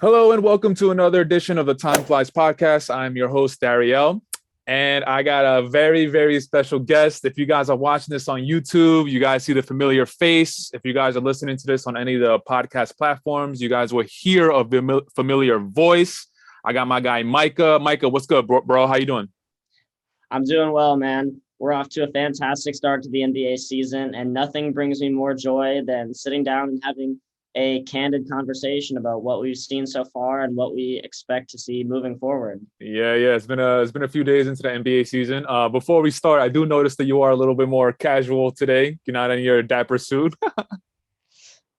Hello and welcome to another edition of the Time Flies podcast. I'm your host, Dariel, and I got a very, very special guest. If you guys are watching this on YouTube, you guys see the familiar face. If you guys are listening to this on any of the podcast platforms, you guys will hear a familiar voice. I got my guy, Micah. Micah, what's good, bro? How you doing? I'm doing well, man. We're off to a fantastic start to the NBA season, and nothing brings me more joy than sitting down and having a candid conversation about what we've seen so far and what we expect to see moving forward. Yeah. It's been a few days into the NBA season. Before we start, I do notice that you are a little bit more casual today. You're not in your dapper suit.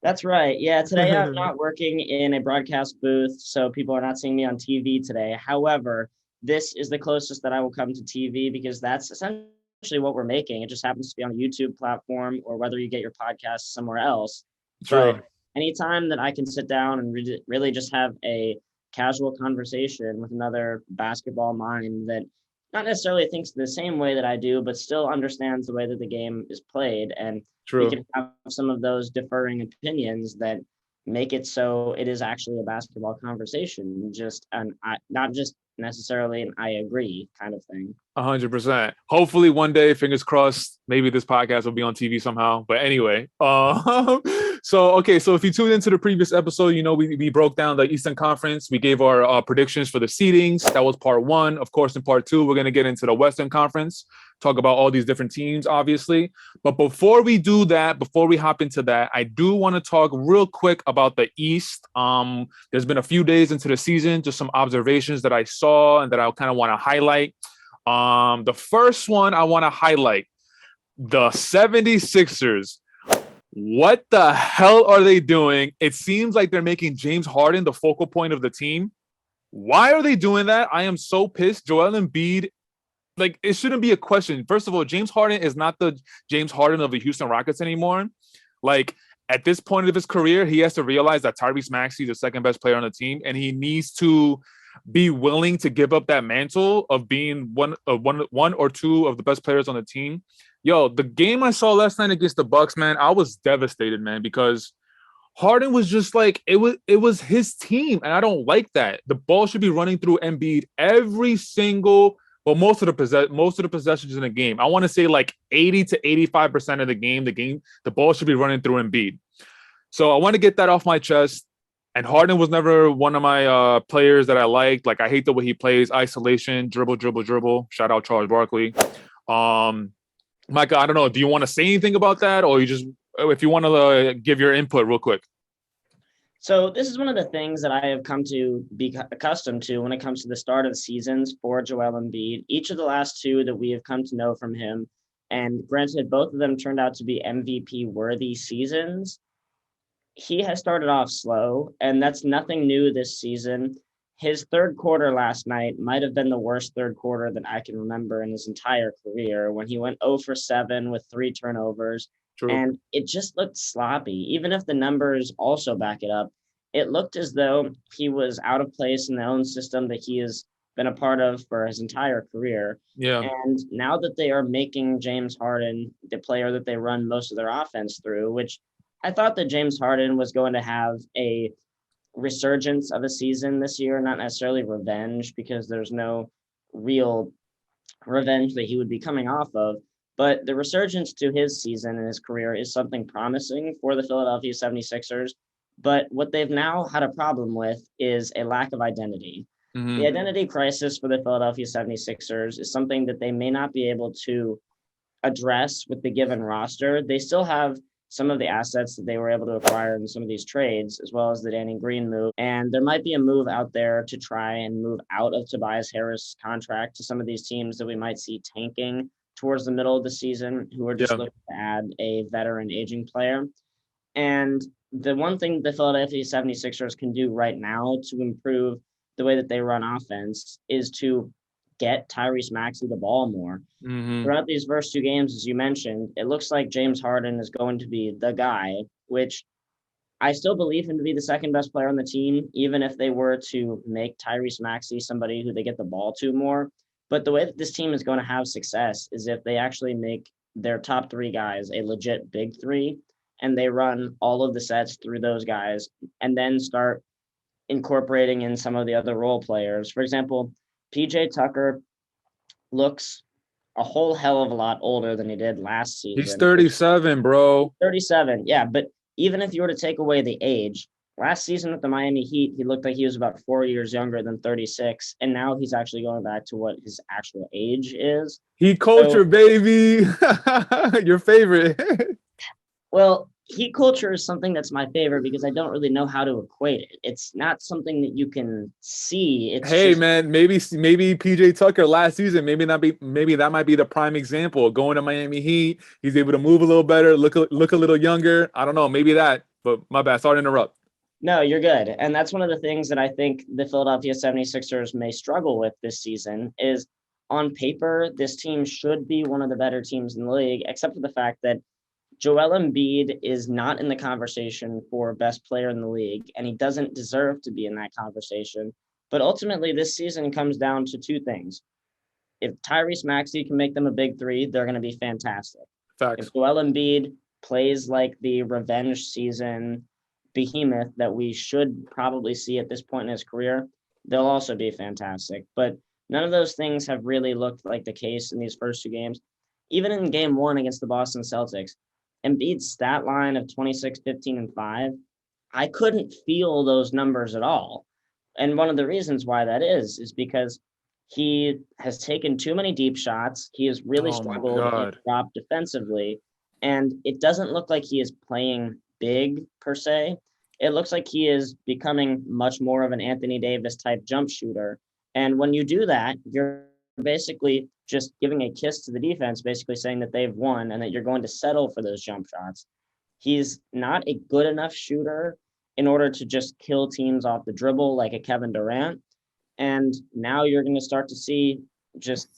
That's right. Yeah, today I'm not working in a broadcast booth, so people are not seeing me on TV today. However, this is the closest that I will come to TV because that's essentially what we're making. It just happens to be on a YouTube platform or whether you get your podcast somewhere else. True. But anytime that I can sit down and really just have a casual conversation with another basketball mind that not necessarily thinks the same way that I do, but still understands the way that the game is played. And we True. can have some of those differing opinions that make it so it is actually a basketball conversation, not just necessarily an I agree kind of thing. 100%. Hopefully, one day, fingers crossed, maybe this podcast will be on TV somehow. But anyway, so if you tuned into the previous episode, you know we broke down the Eastern Conference. We gave our predictions for the seedings. That was part one. Of course, in part two, we're gonna get into the Western Conference, talk about all these different teams, obviously. But before we do that, before we hop into that, I do want to talk real quick about the East. There's been a few days into the season, just some observations that I saw and that I kind of want to highlight. The first one I want to highlight, the 76ers. What the hell are they doing? It seems like they're making James Harden the focal point of the team. Why are they doing that? I am so pissed. Joel Embiid, like, it shouldn't be a question. First of all, James Harden is not the James Harden of the Houston Rockets anymore. Like, at this point of his career, he has to realize that Tyrese Maxey is the second best player on the team, and he needs to be willing to give up that mantle of being one or two of the best players on the team. Yo, the game I saw last night against the Bucks, man, I was devastated, man, because Harden was just like it was his team, and I don't like that. The ball should be running through Embiid every single most of the possessions in the game. I want to say like 80 to 85% of the ball should be running through Embiid. So I want to get that off my chest. And Harden was never one of my players that I liked. Like, I hate the way he plays isolation, dribble, dribble, dribble. Shout out Charles Barkley. Um, Micah, I don't know. Do you want to say anything about that, or you just if you want to give your input real quick? So this is one of the things that I have come to be accustomed to when it comes to the start of seasons for Joel Embiid. Each of the last two that we have come to know from him, and granted, both of them turned out to be MVP worthy seasons. He has started off slow, and that's nothing new this season. His third quarter last night might have been the worst third quarter that I can remember in his entire career when he went 0 for 7 with 3 turnovers. True. And it just looked sloppy. Even if the numbers also back it up, it looked as though he was out of place in the own system that he has been a part of for his entire career. Yeah. And now that they are making James Harden the player that they run most of their offense through, which I thought that James Harden was going to have a resurgence of a season this year, not necessarily revenge, because there's no real revenge that he would be coming off of. But the resurgence to his season and his career is something promising for the Philadelphia 76ers. But what they've now had a problem with is a lack of identity. The Mm-hmm. identity crisis for the Philadelphia 76ers is something that they may not be able to address with the given roster. They still have some of the assets that they were able to acquire in some of these trades, as well as the Danny Green move. And there might be a move out there to try and move out of Tobias Harris' contract to some of these teams that we might see tanking towards the middle of the season, who are just Yeah. looking to add a veteran aging player. And the one thing the Philadelphia 76ers can do right now to improve the way that they run offense is to get Tyrese Maxey the ball more. Mm-hmm. Throughout these first two games, as you mentioned, it looks like James Harden is going to be the guy, which I still believe him to be the second best player on the team, even if they were to make Tyrese Maxey somebody who they get the ball to more. But the way that this team is going to have success is if they actually make their top three guys a legit big three and they run all of the sets through those guys and then start incorporating in some of the other role players. For example, PJ Tucker looks a whole hell of a lot older than he did last He's season. 37, bro. 37, yeah. But even if you were to take away the age, last season with the Miami Heat, he looked like he was about 4 years younger than 36. And now he's actually going back to what his actual age is. Heat culture, So, baby. Your favorite. well, heat culture is something that's my favorite because I don't really know how to equate it. It's not something that you can see. It's Hey just, man, maybe PJ Tucker last season, maybe that might be the prime example. Going to Miami Heat, he's able to move a little better, look a little younger. I don't know, maybe that. But my bad. Sorry to interrupt. no, you're good. And that's one of the things that I think the Philadelphia 76ers may struggle with this season is on paper, this team should be one of the better teams in the league, except for the fact that Joel Embiid is not in the conversation for best player in the league, and he doesn't deserve to be in that conversation. But ultimately, this season comes down to two things. If Tyrese Maxey can make them a big three, they're going to be fantastic. Facts. If Joel Embiid plays like the revenge season behemoth that we should probably see at this point in his career, they'll also be fantastic. But none of those things have really looked like the case in these first two games. Even in game one against the Boston Celtics, Embiid's stat line of 26, 15, and 5, I couldn't feel those numbers at all. And one of the reasons why that is because he has taken too many deep shots. He has really Oh my struggled God. and dropped defensively. And it doesn't look like he is playing big per se. It looks like he is becoming much more of an Anthony Davis type jump shooter. And when you do that, you're basically just giving a kiss to the defense, basically saying that they've won and that you're going to settle for those jump shots. He's not a good enough shooter in order to just kill teams off the dribble like a Kevin Durant. And now you're going to start to see just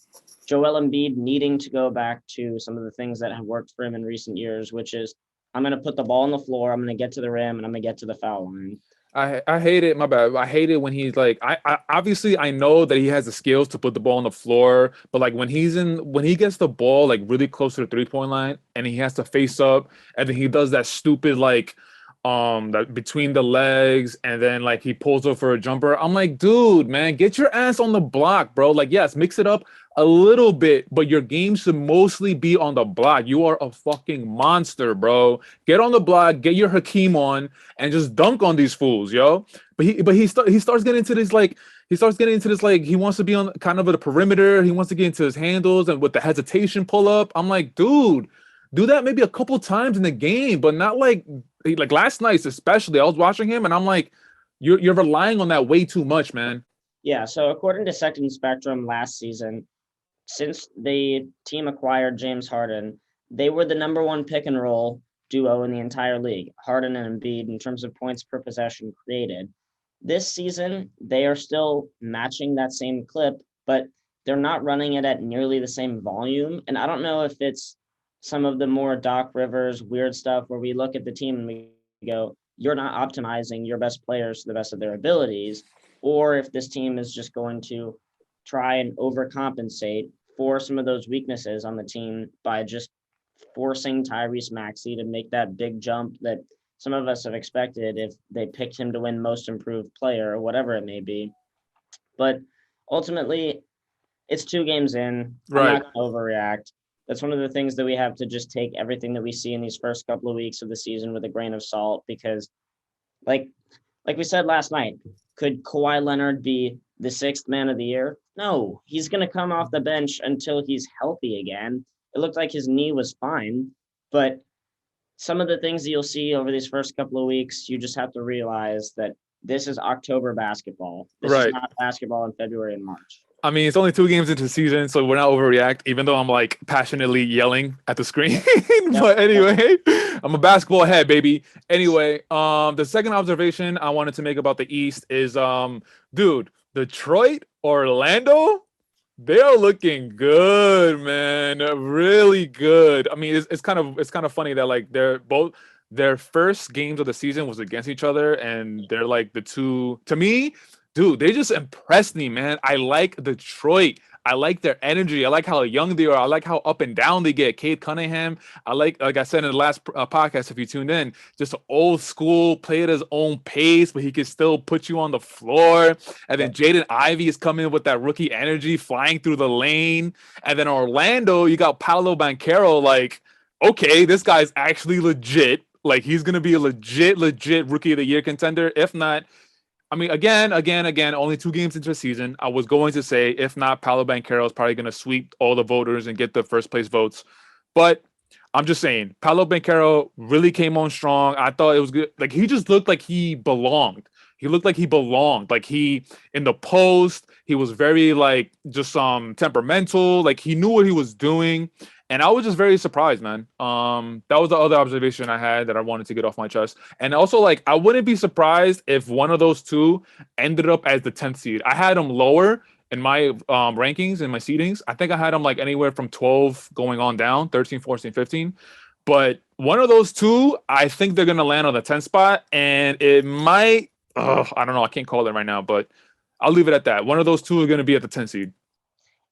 Joel Embiid needing to go back to some of the things that have worked for him in recent years, which is I'm going to put the ball on the floor, I'm going to get to the rim, and I'm going to get to the foul line. I hate it. My bad. I hate it when he's like, I obviously I know that he has the skills to put the ball on the floor, but like when he gets the ball like really close to the 3-point line and he has to face up and then he does that stupid like that between the legs and then like he pulls up for a jumper. I'm like, dude, man, get your ass on the block, bro. Like, yes, mix it up a little bit, but your game should mostly be on the block. You are a fucking monster, bro. Get on the block, get your Hakeem on, and just dunk on these fools, yo. But he starts getting into this like he wants to be on kind of the perimeter. He wants to get into his handles and with the hesitation pull up. I'm like, dude, do that maybe a couple times in the game, but not like last night especially. I was watching him and I'm like, you're relying on that way too much, man. Yeah, so according to Second Spectrum last season, since the team acquired James Harden, they were the number one pick and roll duo in the entire league, Harden and Embiid, in terms of points per possession created. This season, they are still matching that same clip, but they're not running it at nearly the same volume. And I don't know if it's some of the more Doc Rivers weird stuff where we look at the team and we go, you're not optimizing your best players to the best of their abilities, or if this team is just going to try and overcompensate for some of those weaknesses on the team by just forcing Tyrese Maxey to make that big jump that some of us have expected if they picked him to win most improved player or whatever it may be. But ultimately, it's 2 games in. Right. I'm not going to overreact. That's one of the things that we have to just take everything that we see in these first couple of weeks of the season with a grain of salt, because like we said last night, could Kawhi Leonard be the 6th man of the year? No, he's going to come off the bench until he's healthy again. It looked like his knee was fine, but some of the things that you'll see over these first couple of weeks, you just have to realize that this is October basketball. This Right. is not basketball in February and March. I mean, it's only 2 games into the season, so we're not overreact, even though I'm like passionately yelling at the screen. But anyway, I'm a basketball head, baby. Anyway, the second observation I wanted to make about the East is, dude, Detroit, Orlando, they are looking good, man. Really good. I mean, it's kind of funny that like their first games of the season was against each other, and they're like the two to me. Dude, they just impressed me, man. I like Detroit. I like their energy. I like how young they are. I like how up and down they get. Cade Cunningham. I like I said in the last podcast, if you tuned in, just old school, play at his own pace, but he can still put you on the floor. And then Jaden Ivey is coming with that rookie energy, flying through the lane. And then Orlando, you got Paolo Banchero. Like, okay, this guy's actually legit. Like, he's gonna be a legit rookie of the year contender. If not, I mean, again, only 2 games into the season. I was going to say, if not, Paolo Banchero is probably going to sweep all the voters and get the first place votes. But I'm just saying, Paolo Banchero really came on strong. I thought it was good. Like, he just looked like he belonged. He looked like he belonged. Like, he, in the post, he was very, like, just temperamental. Like, he knew what he was doing. And I was just very surprised, man. That was the other observation I had that I wanted to get off my chest. And also, like, I wouldn't be surprised if one of those two ended up as the 10th seed. I had them lower in my rankings and my seedings. I think I had them like anywhere from 12 going on down, 13, 14, 15. But one of those two, I think they're going to land on the 10th spot. And it might, I don't know, I can't call it right now, but I'll leave it at that. One of those two are going to be at the 10th seed.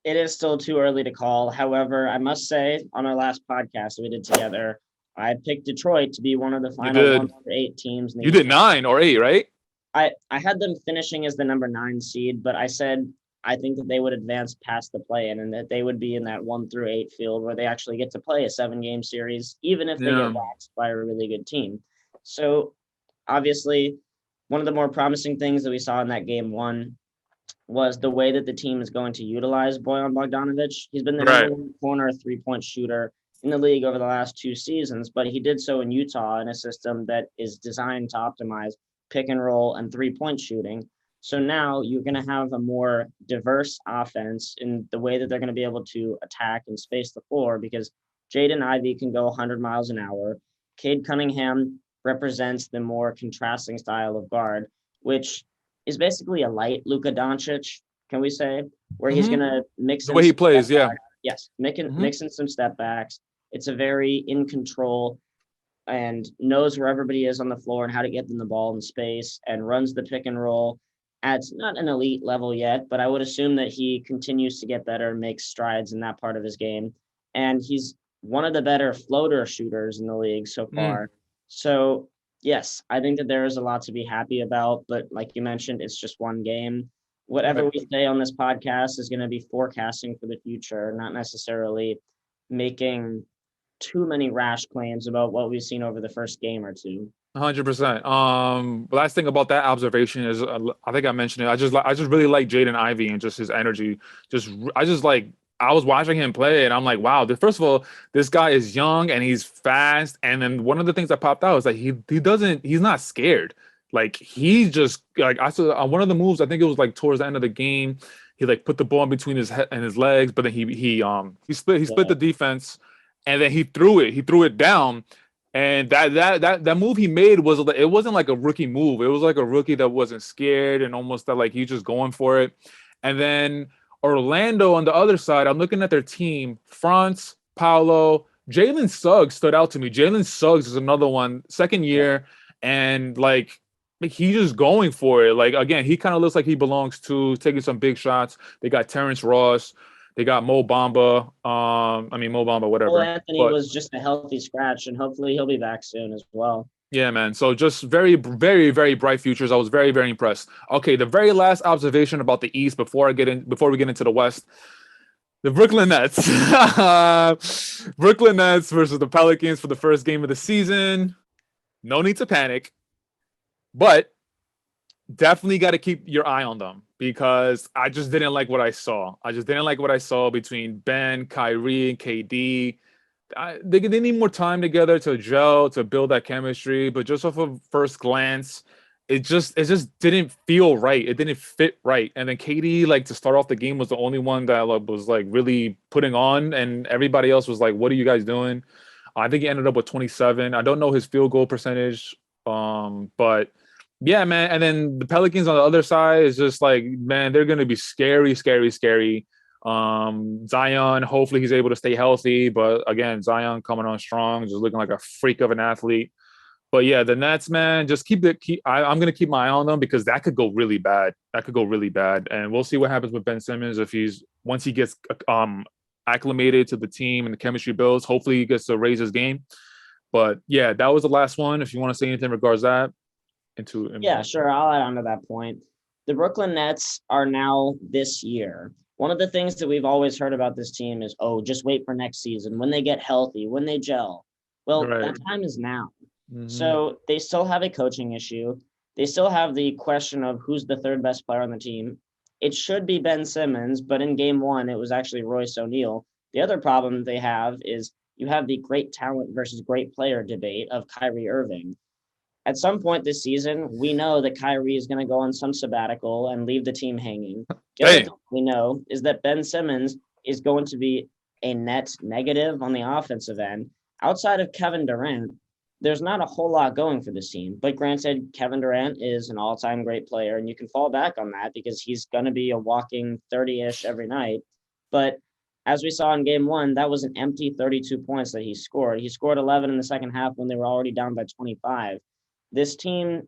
It is still too early to call. However, I must say, on our last podcast that we did together, I picked Detroit to be one of the final 1 through 8 teams. You did 9 or 8, right? I had them finishing as the number 9 seed, but I said I think that they would advance past the play-in and that they would be in that 1 through 8 field where they actually get to play a 7-game series, even if they get waxed by a really good team. So, obviously, one of the more promising things that we saw in that game 1 was the way that the team is going to utilize Bojan Bogdanovic. He's been the number 1 corner 3-point shooter in the league over the last 2 seasons, but he did so in Utah in a system that is designed to optimize pick and roll and 3-point shooting. So now you're going to have a more diverse offense in the way that they're going to be able to attack and space the floor because Jaden Ivey can go 100 miles an hour. Cade Cunningham represents the more contrasting style of guard, which is basically a light Luka Doncic, can we say, where he's going to mix the way he plays, Yes, mixing some step backs. It's a very in control and knows where everybody is on the floor and how to get them the ball in space and runs the pick and roll. At not an elite level yet, but I would assume that he continues to get better and makes strides in that part of his game. And he's one of the better floater shooters in the league so far. So yes, I think that there is a lot to be happy about, but like you mentioned, it's just 1 game. Whatever we say on this podcast is going to be forecasting for the future, not necessarily making too many rash claims about what we've seen over the first game or two. 100%. Last thing about that observation is, I think I mentioned it. I just really like Jaden Ivey and just his energy. I was watching him play and I'm like, wow, first of all, this guy is young and he's fast. And then one of the things that popped out is that he's not scared. Like he just, like I saw one of the moves, I think it was like towards the end of the game, he like put the ball in between his head and his legs, but then he split the defense and then he threw it down. And that move he made it wasn't like a rookie move. It was like a rookie that wasn't scared and almost that like he's just going for it. And then Orlando on the other side, I'm looking at their team. Franz, Paolo, Jalen Suggs stood out to me. Jalen Suggs is another one, second year, and like he's just going for it. Like again, he kind of looks like he belongs to taking some big shots. They got Terrence Ross, they got Mo Bamba. Mo Bamba, whatever. Well, Anthony was just a healthy scratch, and hopefully he'll be back soon as well. Yeah, man. So just very, very, very bright futures. I was very, very impressed. Okay, the very last observation about the East before we get into the West. The Brooklyn Nets. Brooklyn Nets versus the Pelicans for the first game of the season. No need to panic. But definitely got to keep your eye on them because I just didn't like what I saw. I just didn't like what I saw between Ben, Kyrie, and KD. They need more time together to gel, to build that chemistry. But just off of first glance, it just didn't feel right. It didn't fit right. And then KD, like to start off the game, was the only one that was like really putting on, and everybody else was like, "What are you guys doing?" I think he ended up with 27. I don't know his field goal percentage, but yeah, man. And then the Pelicans on the other side is just like, man, they're gonna be scary, scary, scary. Zion, hopefully he's able to stay healthy, but again, Zion coming on strong, just looking like a freak of an athlete. But yeah, the Nets, man, just I'm gonna keep my eye on them because that could go really bad. That could go really bad, and we'll see what happens with Ben Simmons if once he gets acclimated to the team and the chemistry builds. Hopefully, he gets to raise his game. But yeah, that was the last one. If you want to say anything in regards to that, Yeah, sure. I'll add on to that point. The Brooklyn Nets are now this year. One of the things that we've always heard about this team is, oh, just wait for next season when they get healthy, when they gel. Well, right. that time is now. Mm-hmm. So they still have a coaching issue. They still have the question of who's the third best player on the team. It should be Ben Simmons, but in game one, it was actually Royce O'Neal. The other problem they have is you have the great talent versus great player debate of Kyrie Irving. At some point this season, we know that Kyrie is going to go on some sabbatical and leave the team hanging. The other thing we know is that Ben Simmons is going to be a net negative on the offensive end. Outside of Kevin Durant, there's not a whole lot going for this team. But granted, Kevin Durant is an all-time great player, and you can fall back on that because he's going to be a walking 30-ish every night. But as we saw in game one, that was an empty 32 points that he scored. He scored 11 in the second half when they were already down by 25. This team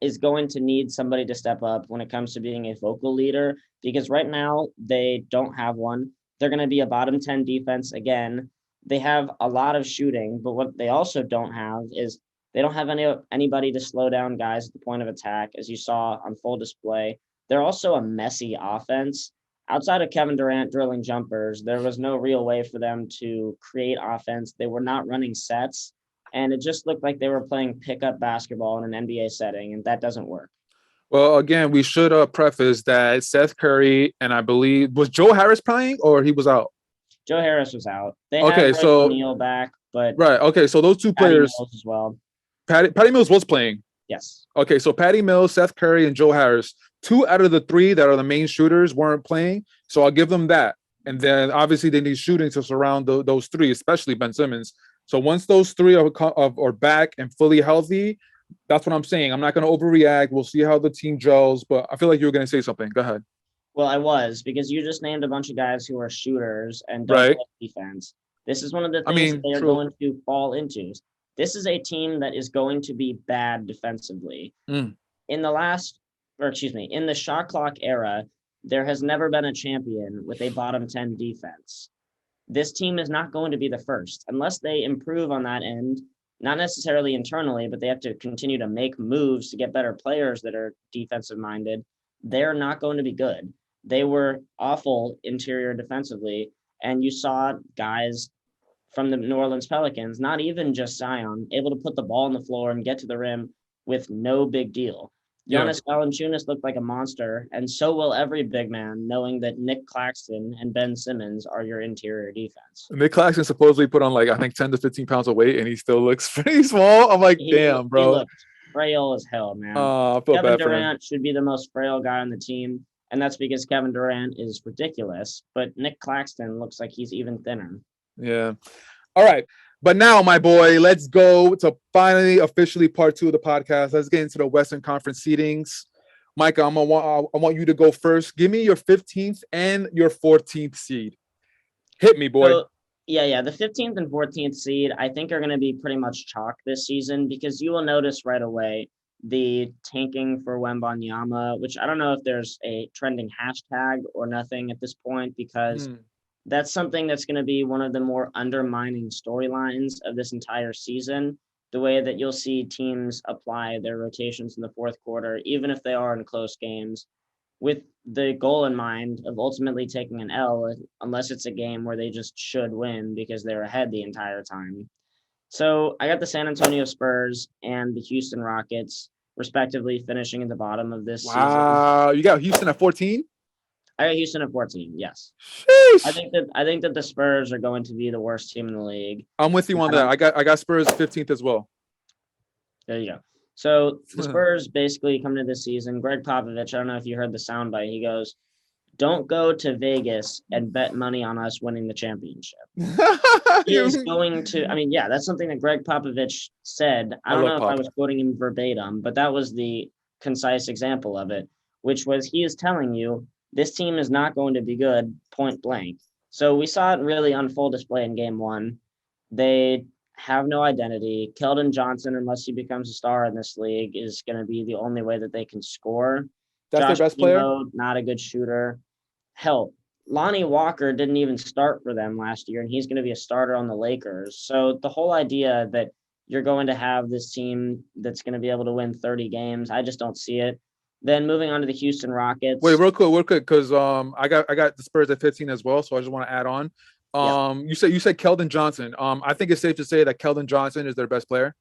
is going to need somebody to step up when it comes to being a vocal leader because right now they don't have one. They're going to be a bottom 10 defense again. They have a lot of shooting, but what they also don't have is they don't have anybody to slow down guys at the point of attack, as you saw on full display. They're also a messy offense. Outside of Kevin Durant drilling jumpers, there was no real way for them to create offense. They were not running sets. And it just looked like they were playing pickup basketball in an NBA setting, and that doesn't work. Well, again, we should preface that Seth Curry and I believe was Joe Harris playing or he was out. Joe Harris was out. They okay, had so O'Neal back, but right. Okay, so those two Patty players Mills as well. Patty Mills was playing. Yes. Okay, so Patty Mills, Seth Curry, and Joe Harris. 2 out of the 3 that are the main shooters weren't playing, so I'll give them that. And then obviously they need shooting to surround those 3, especially Ben Simmons. So once those 3 are back and fully healthy, that's what I'm saying. I'm not going to overreact. We'll see how the team gels, but I feel like you were going to say something. Go ahead. Well, I was, because you just named a bunch of guys who are shooters and don't play defense. This is one of the things that they are going to fall into. This is a team that is going to be bad defensively. In the shot clock era, there has never been a champion with a bottom 10 defense. This team is not going to be the first unless they improve on that end, not necessarily internally, but they have to continue to make moves to get better players that are defensive minded. They're not going to be good. They were awful interior defensively. And you saw guys from the New Orleans Pelicans, not even just Zion, able to put the ball on the floor and get to the rim with no big deal. Giannis Valanciunas looked like a monster, and so will every big man, knowing that Nick Claxton and Ben Simmons are your interior defense. Nick Claxton supposedly put on 10 to 15 pounds of weight, and he still looks pretty small. I'm like, damn, bro. He looked frail as hell, man. I feel Kevin bad for him. Durant should be the most frail guy on the team, and that's because Kevin Durant is ridiculous. But Nick Claxton looks like he's even thinner. Yeah. All right. But now, my boy, let's go to finally officially part 2 of the podcast. Let's get into the Western Conference seedings. Micah, I want you to go first. Give me your 15th and your 14th seed. Hit me, boy. So, yeah. The 15th and 14th seed, I think, are going to be pretty much chalk this season because you will notice right away the tanking for Wembanyama, which I don't know if there's a trending hashtag or nothing at this point because that's something that's going to be one of the more undermining storylines of this entire season. The way that you'll see teams apply their rotations in the fourth quarter, even if they are in close games, with the goal in mind of ultimately taking an L, unless it's a game where they just should win because they're ahead the entire time. So I got the San Antonio Spurs and the Houston Rockets, respectively, finishing at the bottom of this season. Wow, you got Houston at 14? I got Houston at 14, yes. Sheesh. I think that the Spurs are going to be the worst team in the league. I'm with you on that. I got Spurs 15th as well. There you go. So the Spurs basically come to this season. Greg Popovich, I don't know if you heard the soundbite. He goes, "Don't go to Vegas and bet money on us winning the championship." He is going to. I mean, yeah, that's something that Greg Popovich said. I don't know if I was quoting him verbatim, but that was the concise example of it, which was he is telling you this team is not going to be good, point blank. So we saw it really on full display in game one. They have no identity. Keldon Johnson, unless he becomes a star in this league, is going to be the only way that they can score. That's their Josh best player. Primo, not a good shooter. Hell, Lonnie Walker didn't even start for them last year, and he's going to be a starter on the Lakers. So the whole idea that you're going to have this team that's going to be able to win 30 games, I just don't see it. Then moving on to the Houston Rockets. Wait, real quick, because I got the Spurs at 15 as well, so I just want to add on. You said Keldon Johnson. I think it's safe to say that Keldon Johnson is their best player.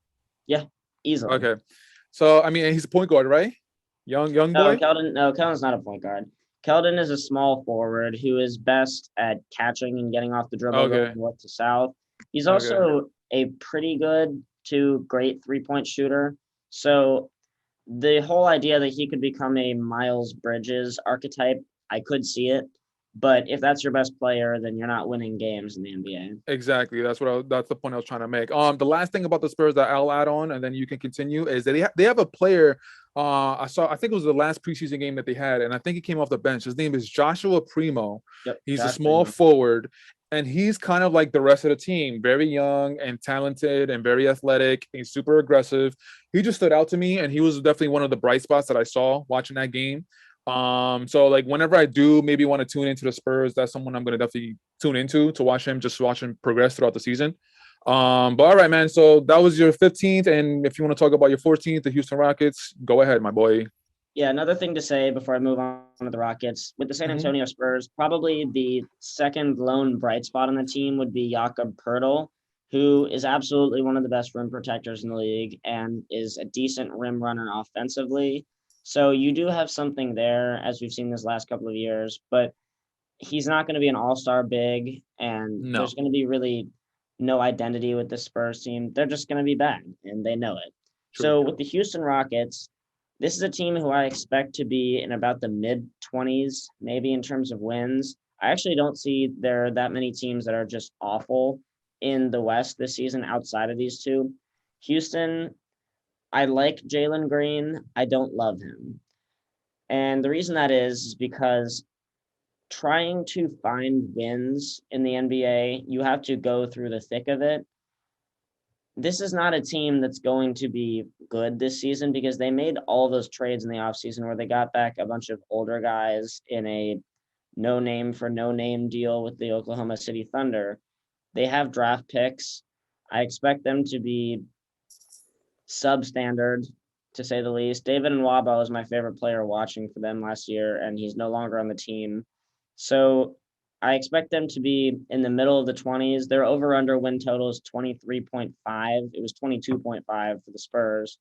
Yeah, easily. Okay, so I mean, he's a point guard, right? Young boy. Keldon's not a point guard. Keldon is a small forward who is best at catching and getting off the dribble going north to south. He's also a pretty good to great 3-point shooter. So the whole idea that he could become a Miles Bridges archetype, I could see it. But if that's your best player, then you're not winning games in the NBA. Exactly. That's the point I was trying to make. The last thing about the Spurs that I'll add on, and then you can continue, is that they have a player. I think it was the last preseason game that they had, and I think he came off the bench. His name is Joshua Primo. Yep, he's a small forward, and he's kind of like the rest of the team, very young and talented and very athletic. He's super aggressive. He just stood out to me, and he was definitely one of the bright spots that I saw watching that game. So like whenever I do maybe want to tune into the Spurs, that's someone I'm going to definitely tune into to watch him progress throughout the season. But all right, man. So that was your 15th. And if you want to talk about your 14th, the Houston Rockets, go ahead, my boy. Yeah, another thing to say before I move on to the Rockets, with the San Antonio Spurs, probably the second lone bright spot on the team would be Jakob Poeltl, who is absolutely one of the best rim protectors in the league and is a decent rim runner offensively. So you do have something there, as we've seen this last couple of years, but he's not going to be an all-star big, and there's going to be really no identity with the Spurs team. They're just going to be bad, and they know it. True. So with the Houston Rockets, this is a team who I expect to be in about the mid-20s, maybe in terms of wins. I actually don't see there are that many teams that are just awful in the West this season outside of these two. Houston, I like Jalen Green. I don't love him. And the reason that is because trying to find wins in the NBA, you have to go through the thick of it. This is not a team that's going to be good this season because they made all those trades in the offseason where they got back a bunch of older guys in a no name for no name deal with the Oklahoma City Thunder. They have draft picks. I expect them to be substandard, to say the least. David Nwaba was my favorite player watching for them last year, and he's no longer on the team. So I expect them to be in the middle of the 20s. Their over-under win total is 23.5. It was 22.5 for the Spurs.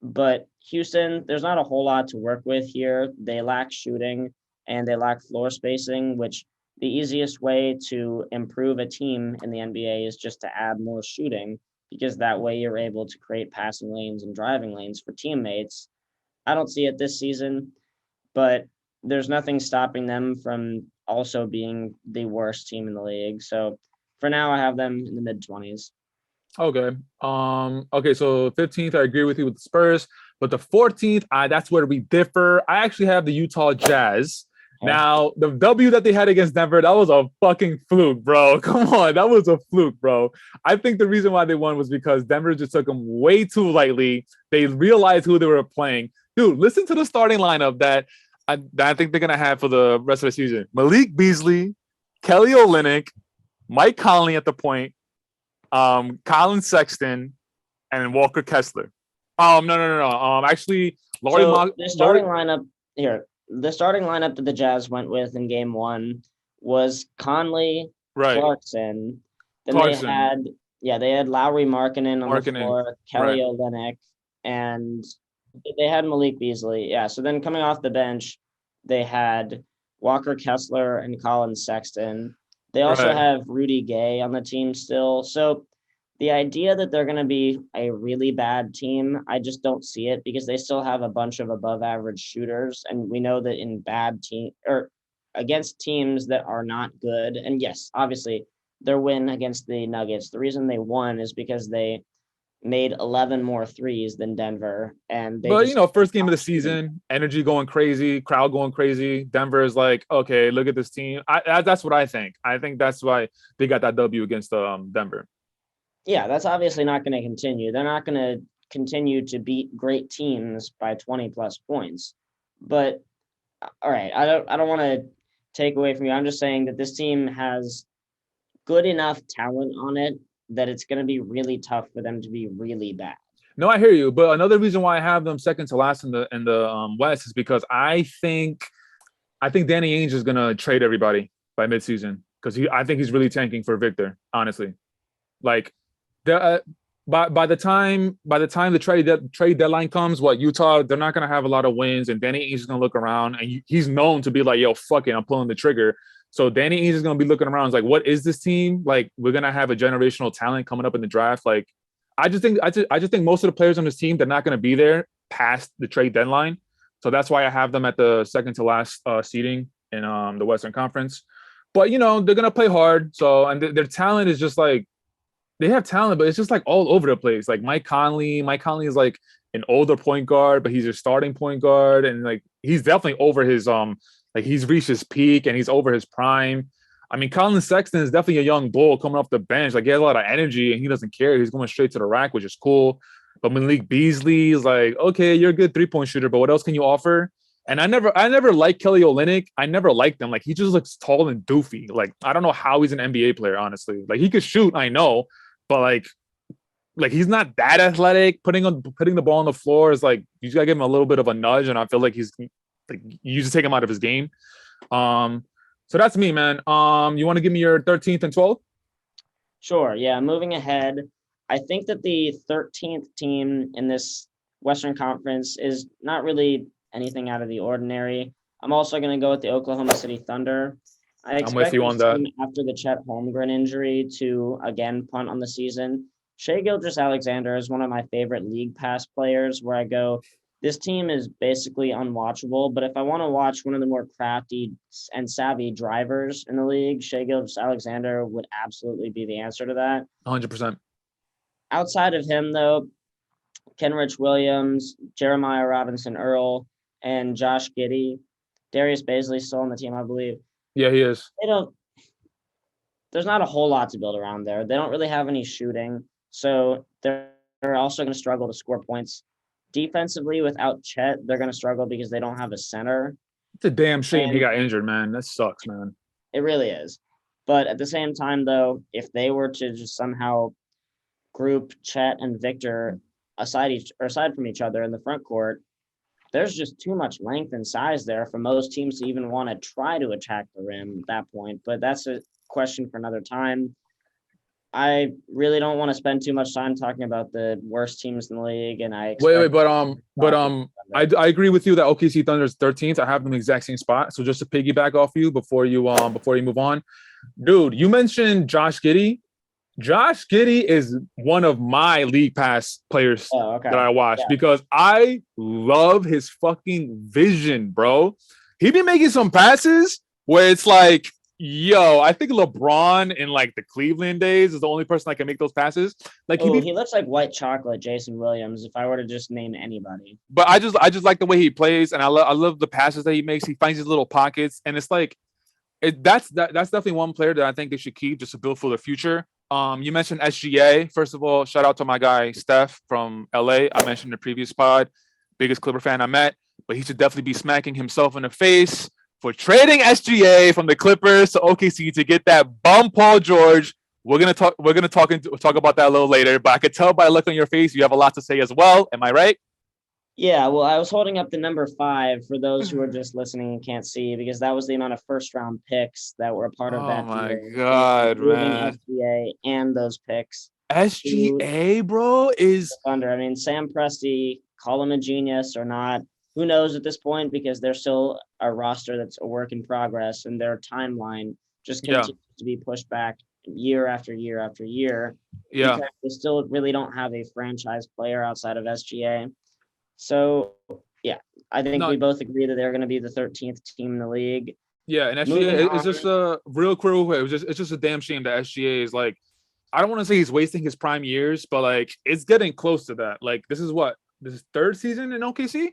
But Houston, there's not a whole lot to work with here. They lack shooting, and they lack floor spacing, which the easiest way to improve a team in the NBA is just to add more shooting, because that way you're able to create passing lanes and driving lanes for teammates. I don't see it this season, but there's nothing stopping them from also being the worst team in the league. So for now, I have them in the mid-20s. Okay. Okay, so 15th, I agree with you with the Spurs, but the 14th, that's where we differ. I actually have the Utah Jazz. Now, the W that they had against Denver, that was a fucking fluke, bro. Come on, that was a fluke, bro. I think the reason why they won was because Denver just took them way too lightly. They realized who they were playing. Dude, listen to the starting lineup that I think they're going to have for the rest of the season. Malik Beasley, Kelly Olynyk, Mike Conley at the point, Colin Sexton, and Walker Kessler. No. Actually, the starting lineup here. The starting lineup that the Jazz went with in game one was Conley, Clarkson. Then they had Lauri Markkanen on the floor, Kelly Olynyk, and they had Malik Beasley. Yeah, so then coming off the bench, they had Walker Kessler and Colin Sexton. They also have Rudy Gay on the team still. So the idea that they're going to be a really bad team, I just don't see it because they still have a bunch of above average shooters. And we know that in bad team or against teams that are not good. And yes, obviously their win against the Nuggets, the reason they won is because they made 11 more threes than Denver. First game of the season, energy going crazy, crowd going crazy. Denver is like, okay, look at this team. That's what I think. I think that's why they got that W against Denver. Yeah, that's obviously not going to continue. They're not going to continue to beat great teams by 20 plus points. But all right, I don't want to take away from you. I'm just saying that this team has good enough talent on it that it's going to be really tough for them to be really bad. No, I hear you. But another reason why I have them second to last in the West is because I think Danny Ainge is gonna trade everybody by midseason because I think he's really tanking for Victor. Honestly, like the by the time the trade deadline comes, what Utah they're not gonna have a lot of wins, and Danny Ainge is gonna look around, and he's known to be like, "Yo, fuck it, I'm pulling the trigger." So Danny Ainge is gonna be looking around, like, "What is this team? Like, we're gonna have a generational talent coming up in the draft." Like, I just think most of the players on this team they're not gonna be there past the trade deadline. So that's why I have them at the second to last seeding in the Western Conference. But they're gonna play hard. So and their talent is just like they have talent, but it's just like all over the place. Like Mike Conley. Mike Conley is like an older point guard, but he's a starting point guard, and like he's definitely over his like he's reached his peak and he's over his prime. I mean, Colin Sexton is definitely a young bull coming off the bench. Like he has a lot of energy and he doesn't care. He's going straight to the rack, which is cool. But Malik Beasley is like, okay, you're a good 3-point shooter, but what else can you offer? And I never liked Kelly Olynyk. I never liked him. Like he just looks tall and doofy. Like I don't know how he's an NBA player, honestly. Like he could shoot, I know, but like he's not that athletic. Putting the ball on the floor is like you just gotta give him a little bit of a nudge, and I feel like he's like you just take him out of his game. So that's me, man. You want to give me your 13th and 12th? Sure. Yeah. Moving ahead, I think that the 13th team in this Western Conference is not really anything out of the ordinary. I'm also going to go with the Oklahoma City Thunder. I I'm with expect you this on that. team after the Chet Holmgren injury to again punt on the season. Shea Gilgeous-Alexander is one of my favorite league pass players where I go, this team is basically unwatchable, but if I want to watch one of the more crafty and savvy drivers in the league, Shea Gilgeous-Alexander would absolutely be the answer to that. 100%. Outside of him, though, Kenrich Williams, Jeremiah Robinson Earl, and Josh Giddey. Darius Baisley still on the team, I believe. Yeah, he is. They don't. There's not a whole lot to build around there. They don't really have any shooting, so they're also going to struggle to score points. Defensively, without Chet, they're going to struggle because they don't have a center. It's a damn shame he And got injured, man. That sucks, man. it really is. But at the same time, though, if they were to just somehow group Chet and Victor aside from each other in the front court, there's just too much length and size there for most teams to even want to try to attack the rim at that point. But that's a question for another time. I really don't want to spend too much time talking about the worst teams in the league, and I Wait, expect. I agree with you that OKC Thunder's 13th. I have them in the exact same spot. So just to piggyback off you before you move on, dude, you mentioned Josh Giddey. Josh Giddey is one of my league pass players Oh, okay. that I watch Yeah. because I love his fucking vision, bro. He be making some passes where it's like, yo, I think LeBron in like the Cleveland days is the only person that can make those passes. Like Oh, he looks like white chocolate, Jason Williams, if I were to just name anybody. but I just like the way he plays, and I love the passes that he makes. He finds his little pockets, and it's like that's definitely one player that I think they should keep just to build for the future. You mentioned SGA. First of all, shout out to my guy Steph from LA. I mentioned in the previous pod, biggest Clipper fan I met, but he should definitely be smacking himself in the face for trading SGA from the Clippers to OKC to get that bum Paul George. We're gonna talk about that a little later, but I could tell by the look on your face you have a lot to say as well. Am I right? Yeah, well, I was holding up the number 5 for those who are just listening and can't see because that was the amount of first-round picks that were a part of Oh that my deal, god, including man. SGA and those picks to SGA, bro, is the Thunder. I mean, Sam Presti, call him a genius or not, who knows at this point because they're still a roster that's a work in progress and their timeline just yeah, continues to be pushed back year after year after year yeah. because they still really don't have a franchise player outside of SGA. So, yeah, I think No, we both agree that they're going to be the 13th team in the league. yeah, and Moving SGA is on, just a real quick. It's just a damn shame that SGA is like. I don't want to say he's wasting his prime years, but like it's getting close to that. Like this is third season in OKC,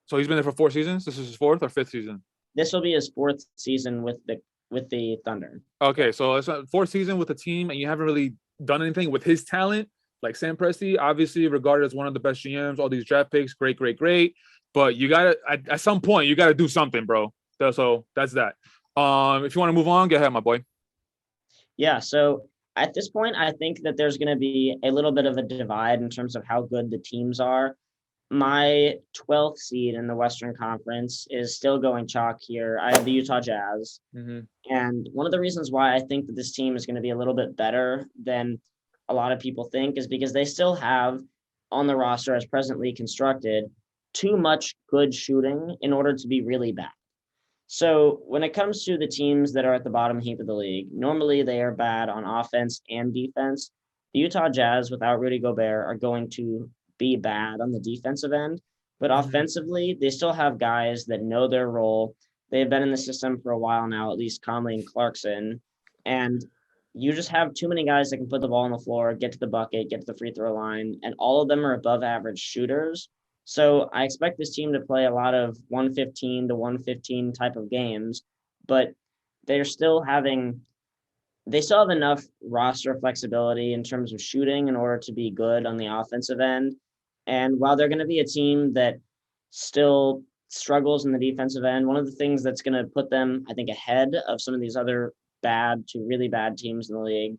so he's been there for 4 seasons. This is his fourth or fifth season. this will be his 4th season with the Thunder. Okay, so it's a fourth season with the team, and you haven't really done anything with his talent, like Sam Presti, obviously regarded as one of the best GMs, all these draft picks, great. But you gotta at some point you gotta do something, bro. So that's that. If you want to move on, go ahead, my boy. Yeah, so at this point, I think that there's going to be a little bit of a divide in terms of how good the teams are. My 12th seed in the Western Conference is still going chalk here. I have the Utah Jazz. Mm-hmm. And one of the reasons why I think that this team is going to be a little bit better than a lot of people think is because they still have on the roster as presently constructed too much good shooting in order to be really bad. So when it comes to the teams that are at the bottom heap of the league, normally they are bad on offense and defense. The Utah Jazz without Rudy Gobert are going to be bad on the defensive end, but offensively, they still have guys that know their role. They've been in the system for a while now, at least Conley and Clarkson. And you just have too many guys that can put the ball on the floor, get to the bucket, get to the free throw line, and all of them are above average shooters. So I expect this team to play a lot of 115 to 115 type of games, but they're still having they still have enough roster flexibility in terms of shooting in order to be good on the offensive end. And while they're going to be a team that still struggles in the defensive end, one of the things that's going to put them, I think, ahead of some of these other bad to really bad teams in the league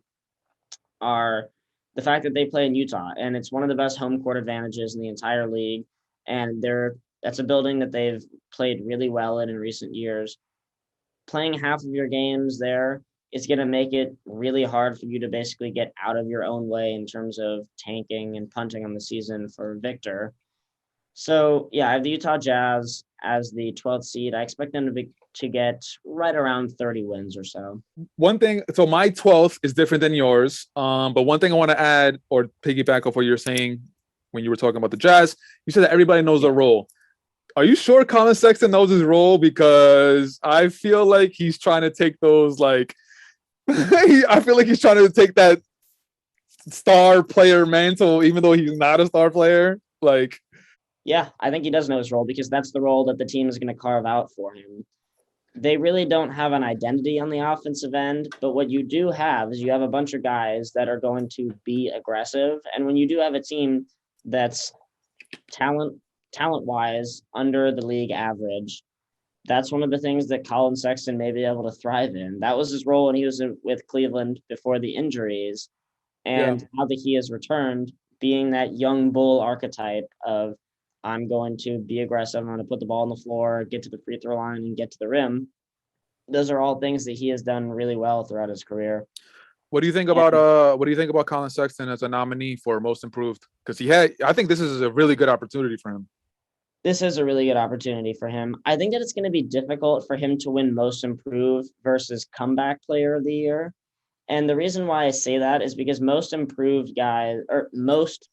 are the fact that they play in Utah, and it's one of the best home court advantages in the entire league. And that's a building that they've played really well in recent years. Playing half of your games there is going to make it really hard for you to basically get out of your own way in terms of tanking and punting on the season for Victor. So yeah, I have the Utah Jazz as the 12th seed. I expect them to get right around 30 wins or so. One thing, so my 12th is different than yours. But one thing I want to add or piggyback off what you're saying when you were talking about the Jazz, you said that everybody knows their role. Are you sure Colin Sexton knows his role? Because I feel like he's trying to take those like I feel like he's trying to take that star player mantle, even though he's not a star player. Like, yeah, I think he does know his role because that's the role that the team is going to carve out for him. They really don't have an identity on the offensive end, but what you do have is you have a bunch of guys that are going to be aggressive. And when you do have a team that's talent-wise under the league average, that's one of the things that Colin Sexton may be able to thrive in. That was his role when he was with Cleveland before the injuries. And now that he has returned, being that young bull archetype of I'm going to be aggressive, I'm going to put the ball on the floor, get to the free throw line, and get to the rim. Those are all things that he has done really well throughout his career. what do you think about Colin Sexton as a nominee for most improved? Because I think this is a really good opportunity for him. This is a really good opportunity for him. I think that it's going to be difficult for him to win most improved versus comeback player of the year. And the reason why I say that is because most improved guys or most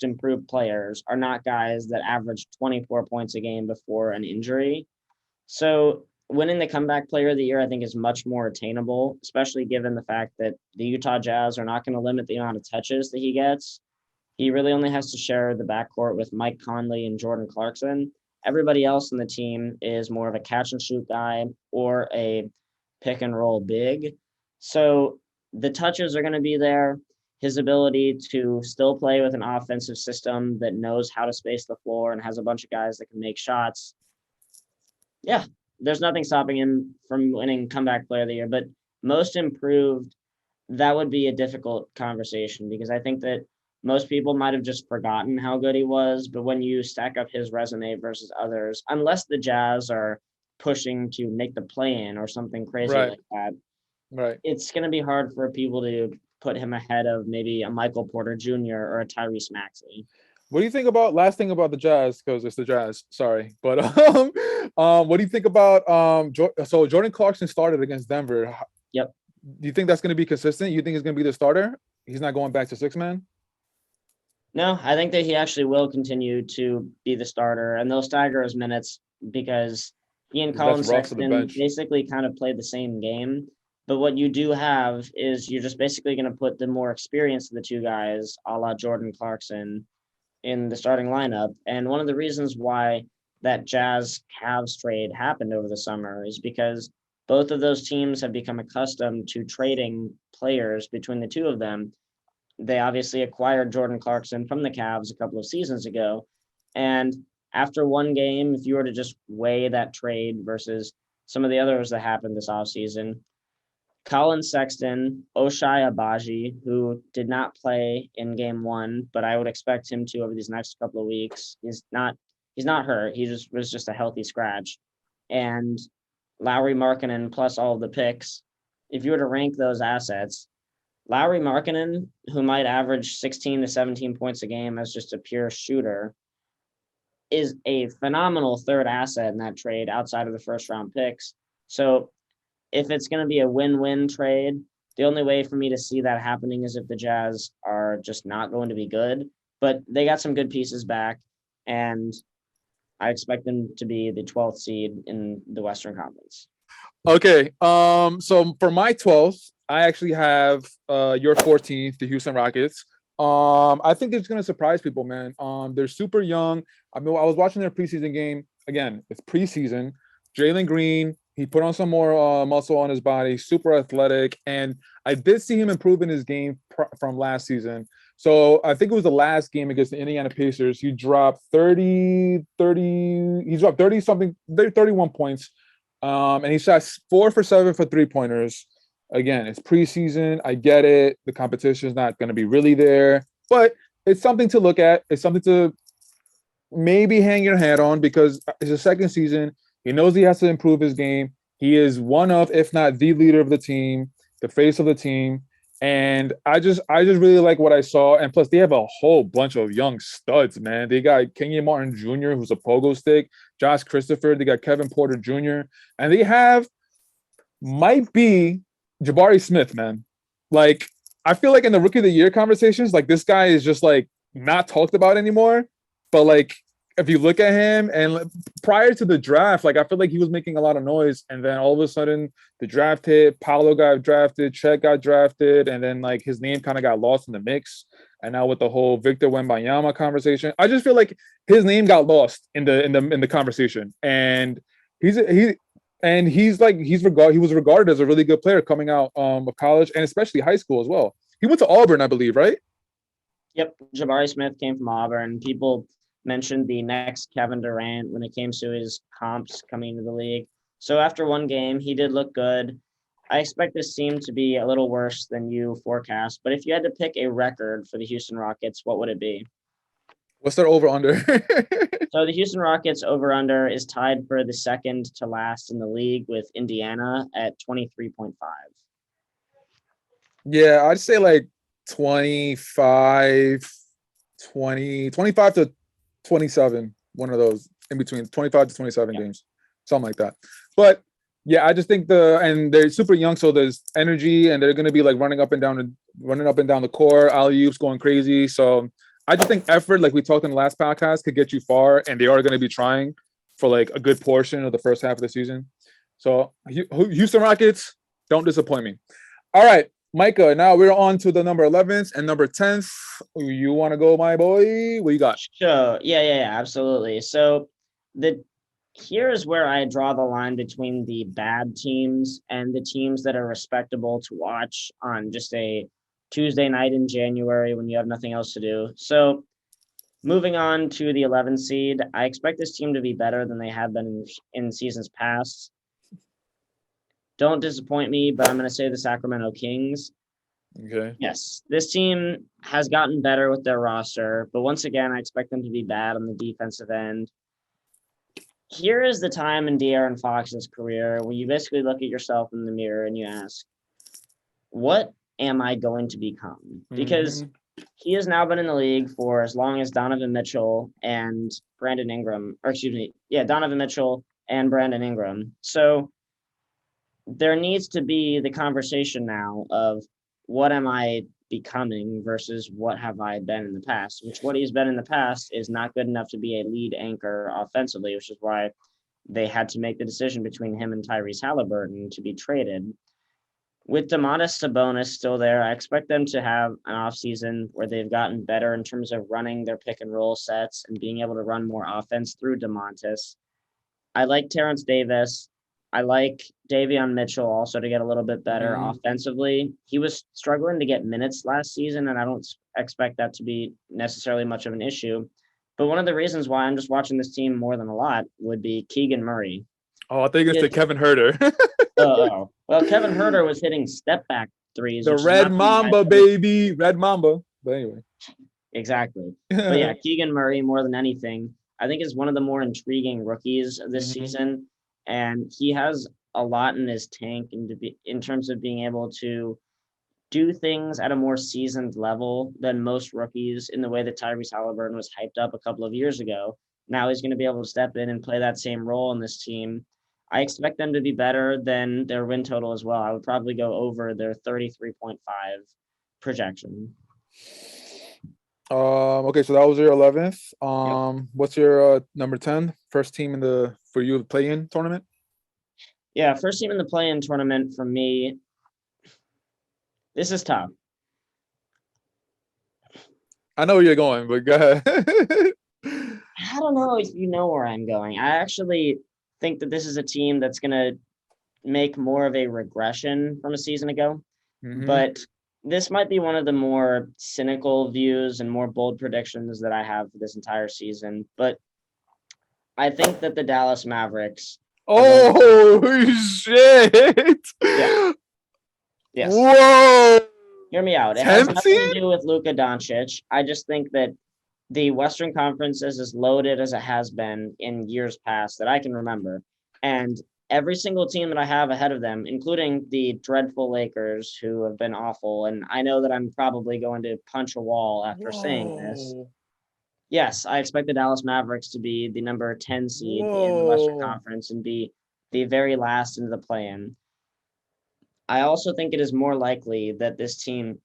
improved players are not guys that average 24 points a game before an injury. So winning the comeback player of the year, I think, is much more attainable, especially given the fact that the Utah Jazz are not going to limit the amount of touches that he gets. He really only has to share the backcourt with Mike Conley and Jordan Clarkson. Everybody else in the team is more of a catch and shoot guy or a pick and roll big. So the touches are going to be there. His ability to still play with an offensive system that knows how to space the floor and has a bunch of guys that can make shots. Yeah, there's nothing stopping him from winning comeback player of the year, but most improved, that would be a difficult conversation because I think that most people might have just forgotten how good he was, but when you stack up his resume versus others, unless the Jazz are pushing to make the play-in or something crazy like that, it's going to be hard for people to put him ahead of maybe a Michael Porter Jr. or a Tyrese Maxey. What do you think about last thing about the Jazz? Because it's the Jazz. Sorry, but what do you think about so Jordan Clarkson started against Denver? Yep. Do you think that's going to be consistent? You think he's going to be the starter? He's not going back to 6-man? No, I think that he actually will continue to be the starter, and they'll stagger his minutes because he and Colin Sexton basically kind of played the same game. But what you do have is you're just basically going to put the more experienced of the two guys, a la Jordan Clarkson, in the starting lineup. And one of the reasons why that Jazz Cavs trade happened over the summer is because both of those teams have become accustomed to trading players between the two of them they obviously acquired Jordan Clarkson from the Cavs a couple of seasons ago. And after one game, if you were to just weigh that trade versus some of the others that happened this offseason, Colin Sexton, Oshai Abaji, who did not play in game one, but I would expect him to over these next couple of weeks. He's not hurt. He just was just a healthy scratch. And Lowry Markkinen plus all of the picks. If you were to rank those assets, Lowry Markkinen, who might average 16 to 17 points a game as just a pure shooter, is a phenomenal third asset in that trade outside of the first round picks. So if it's going to be a win-win trade, the only way for me to see that happening is if the Jazz are just not going to be good. But they got some good pieces back, and I expect them to be the 12th seed in the Western Conference. Okay. So for my 12th, I actually have your 14th, the Houston Rockets. I think it's gonna surprise people, man. They're super young. I mean, I was watching their preseason game. Again, it's preseason. Jalen Green, he put on some more muscle on his body, super athletic, and I did see him improve in his game from last season. So I think it was the last game against the Indiana Pacers. He dropped 30, he dropped 30 something, 31 points. And he shot 4 for 7 for 3-pointers. Again, it's preseason. I get it. The competition is not going to be really there, but it's something to look at. It's something to maybe hang your hat on because it's a second season. He knows he has to improve his game. He is one of, if not the leader of the team, the face of the team. And I just really like what I saw. And plus, they have a whole bunch of young studs, man. They got Kenyon Martin Jr., who's a pogo stick, Josh Christopher. They got Kevin Porter Jr. And they have, might be, Jabari Smith, man. Like, I feel like in the Rookie of the Year conversations, like, this guy is just, like, not talked about anymore. But, like, if you look at him and prior to the draft, like I feel like he was making a lot of noise, and then all of a sudden the draft hit, Paolo got drafted, Chet got drafted, and then like his name kind of got lost in the mix. And now with the whole Victor Wembanyama conversation, I just feel like his name got lost in the conversation, and he was regarded as a really good player coming out of college and especially high school as well. He went to Auburn, I believe, right? Yep, Jabari Smith came from Auburn. People mentioned the next Kevin Durant when it came to his comps coming into the league. So after one game, he did look good. I expect this team to be a little worse than you forecast, but if you had to pick a record for the Houston Rockets, what would it be? What's their over under? So the Houston Rockets over under is tied for the second to last in the league with Indiana at 23.5. Yeah, I'd say like 25 to 27, one of those in between 25 to 27 games, something like that. But yeah, I just think and they're super young, so there's energy, and they're going to be like running up and down the court, alley-oops going crazy. So I just think effort, like we talked in the last podcast, could get you far, and they are going to be trying for like a good portion of the first half of the season. So Houston Rockets, don't disappoint me. All right, Micah, now we're on to the number 11th and number 10th. You want to go, my boy? What you got? Sure. Yeah, absolutely. So here's where I draw the line between the bad teams and the teams that are respectable to watch on just a Tuesday night in January when you have nothing else to do. So moving on to the 11th seed, I expect this team to be better than they have been in seasons past. Don't disappoint me, but I'm going to say the Sacramento Kings. Okay. Yes, this team has gotten better with their roster, but once again, I expect them to be bad on the defensive end. Here is the time in De'Aaron Fox's career when you basically look at yourself in the mirror and you ask, what am I going to become? Because he has now been in the league for as long as Donovan Mitchell and Brandon Ingram, Donovan Mitchell and Brandon Ingram. So there needs to be the conversation now of what am I becoming versus what have I been in the past, which what he's been in the past is not good enough to be a lead anchor offensively, which is why they had to make the decision between him and Tyrese Halliburton to be traded. With Domantas Sabonis still there, I expect them to have an offseason where they've gotten better in terms of running their pick and roll sets and being able to run more offense through Domantas. I like Terrence Davis. I like Davion Mitchell also to get a little bit better offensively. He was struggling to get minutes last season, and I don't expect that to be necessarily much of an issue. But one of the reasons why I'm just watching this team more than a lot would be Keegan Murray. Oh, I think it's the Kevin Herter. Oh, well, Kevin Herter was hitting step back threes. The which is Red not something Mamba, baby. Red Mamba. But anyway. Exactly. But yeah, Keegan Murray, more than anything, I think is one of the more intriguing rookies this season. And he has a lot in his tank in terms of being able to do things at a more seasoned level than most rookies in the way that Tyrese Halliburton was hyped up a couple of years ago. Now he's going to be able to step in and play that same role in this team. I expect them to be better than their win total as well. I would probably go over their 33.5 projection. Okay, so that was your 11th. What's your number 10? First team for you play-in tournament? Yeah, first team in the play-in tournament for me. This is tough. I know where you're going, but go ahead. I don't know if you know where I'm going. I actually think that this is a team that's going to make more of a regression from a season ago. But this might be one of the more cynical views and more bold predictions that I have for this entire season. But I think that the Dallas Mavericks. Oh, shit. Yeah. Yes. Whoa. Hear me out. It has nothing to do with Luka Doncic. I just think that the Western Conference is as loaded as it has been in years past that I can remember. And every single team that I have ahead of them, including the dreadful Lakers, who have been awful, and I know that I'm probably going to punch a wall after saying this. Yes, I expect the Dallas Mavericks to be the number 10 seed in the Western Conference and be the very last into the play-in. I also think it is more likely that this team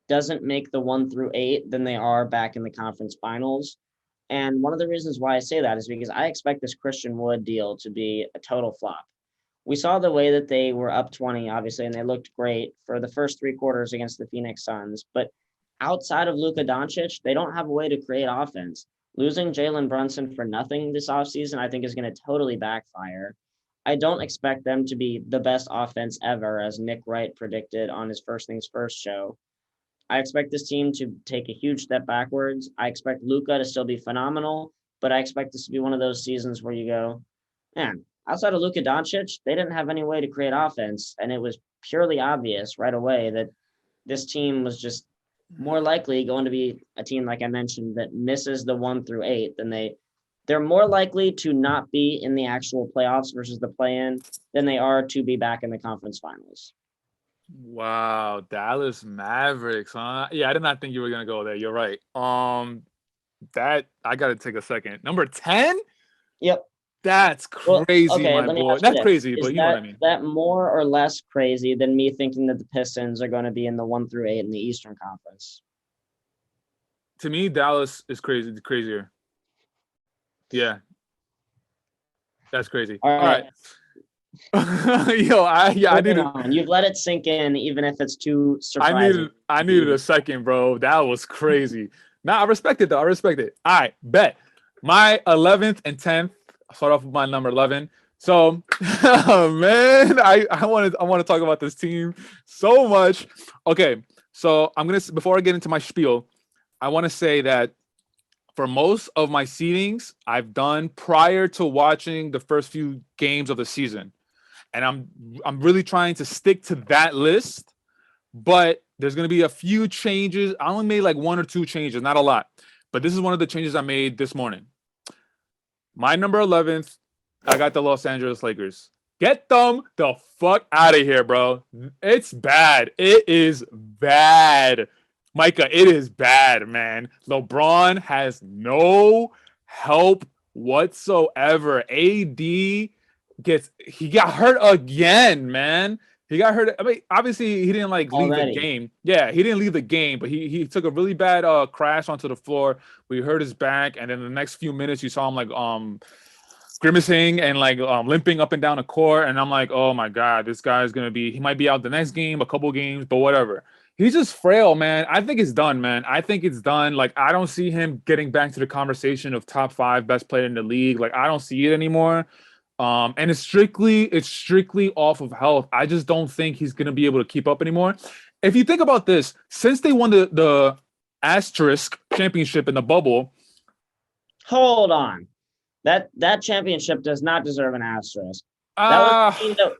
doesn't make the 1 through 8 than they are back in the conference finals. And one of the reasons why I say that is because I expect this Christian Wood deal to be a total flop. We saw the way that they were up 20, obviously, and they looked great for the first 3 quarters against the Phoenix Suns. But outside of Luka Doncic, they don't have a way to create offense. Losing Jalen Brunson for nothing this offseason, I think, is going to totally backfire. I don't expect them to be the best offense ever, as Nick Wright predicted on his First Things First show. I expect this team to take a huge step backwards. I expect Luka to still be phenomenal, but I expect this to be one of those seasons where you go, man, outside of Luka Doncic, they didn't have any way to create offense, and it was purely obvious right away that this team was just more likely going to be a team, like I mentioned, that misses the 1 through 8 than they're more likely to not be in the actual playoffs versus the play-in than they are to be back in the conference finals. Wow, Dallas Mavericks, huh? Yeah, I did not think you were gonna go there. You're right. That I gotta take a second. Number 10? Yep. That's crazy, well, okay, my boy. That's crazy, but you know what I mean. That more or less crazy than me thinking that the Pistons are going to be in the 1 through 8 in the Eastern Conference? To me, Dallas is crazier. Yeah. That's crazy. All right. I need it. You've let it sink in, even if it's too surprising. I needed a second, bro. That was crazy. Nah, I respect it though. I respect it. All right, bet. My 11th and 10th. I'll start off with my number 11. So, man, I want to talk about this team so much. Okay, so before I get into my spiel, I want to say that for most of my seedings, I've done prior to watching the first few games of the season. And I'm really trying to stick to that list, but there's going to be a few changes. I only made like 1 or 2 changes, not a lot. But this is one of the changes I made this morning. My number 11th, I got the Los Angeles Lakers. Get them the fuck out of here, bro. It's bad. It is bad. Micah, it is bad, man. LeBron has no help whatsoever. AD he got hurt again, man. He got hurt. I mean, obviously he didn't leave the game. Yeah, he didn't leave the game, but he took a really bad crash onto the floor. We hurt his back, and then the next few minutes you saw him grimacing and limping up and down the court. And I'm like, oh my god, this guy's he might be out the next game, a couple games, but whatever. He's just frail, man. I think it's done, man. I think it's done. I don't see him getting back to the conversation of top 5 best player in the league. I don't see it anymore. And it's strictly off of health. I just don't think he's gonna be able to keep up anymore. If you think about this, since they won the asterisk championship in the bubble, Hold on. That championship does not deserve an asterisk. That was ah, the team that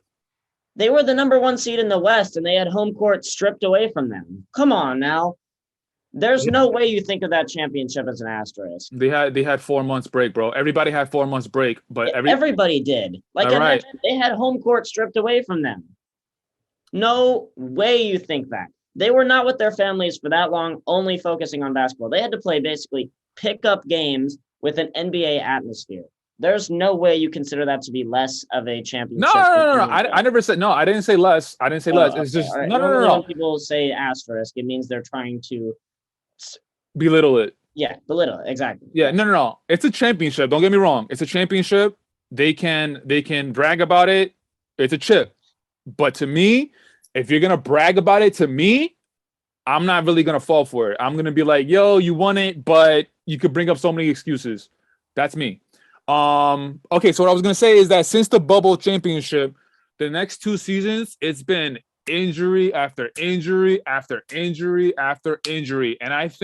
they were the number one seed in the West and they had home court stripped away from them. Come on now. There's no way you think of that championship as an asterisk. they had 4 months break, bro. Everybody had 4 months break, but Everybody did. Like all I right. mentioned, they had home court stripped away from them. No way you think that. They were not with their families for that long, only focusing on basketball. They had to play basically pickup games with an NBA atmosphere. There's no way you consider that to be less of a No, championship. no, no, no, no. I never said no. I didn't say less. I didn't say less. Oh, It's okay. just All right. no, no, no, Normally, when no. people say asterisk, it means they're trying to, Belittle it. yeah, belittle it. Exactly. Yeah, Yes. no, no, no. It's a championship. Don't get me wrong. It's a championship. They can brag about it. It's a chip. But to me, if you're gonna brag about it to me, I'm not really gonna fall for it. I'm gonna be like, yo, you won it, but you could bring up so many excuses. That's me. Okay, so what I was gonna say is that since the bubble championship, the next 2 seasons, it's been injury after injury after injury after injury. And I just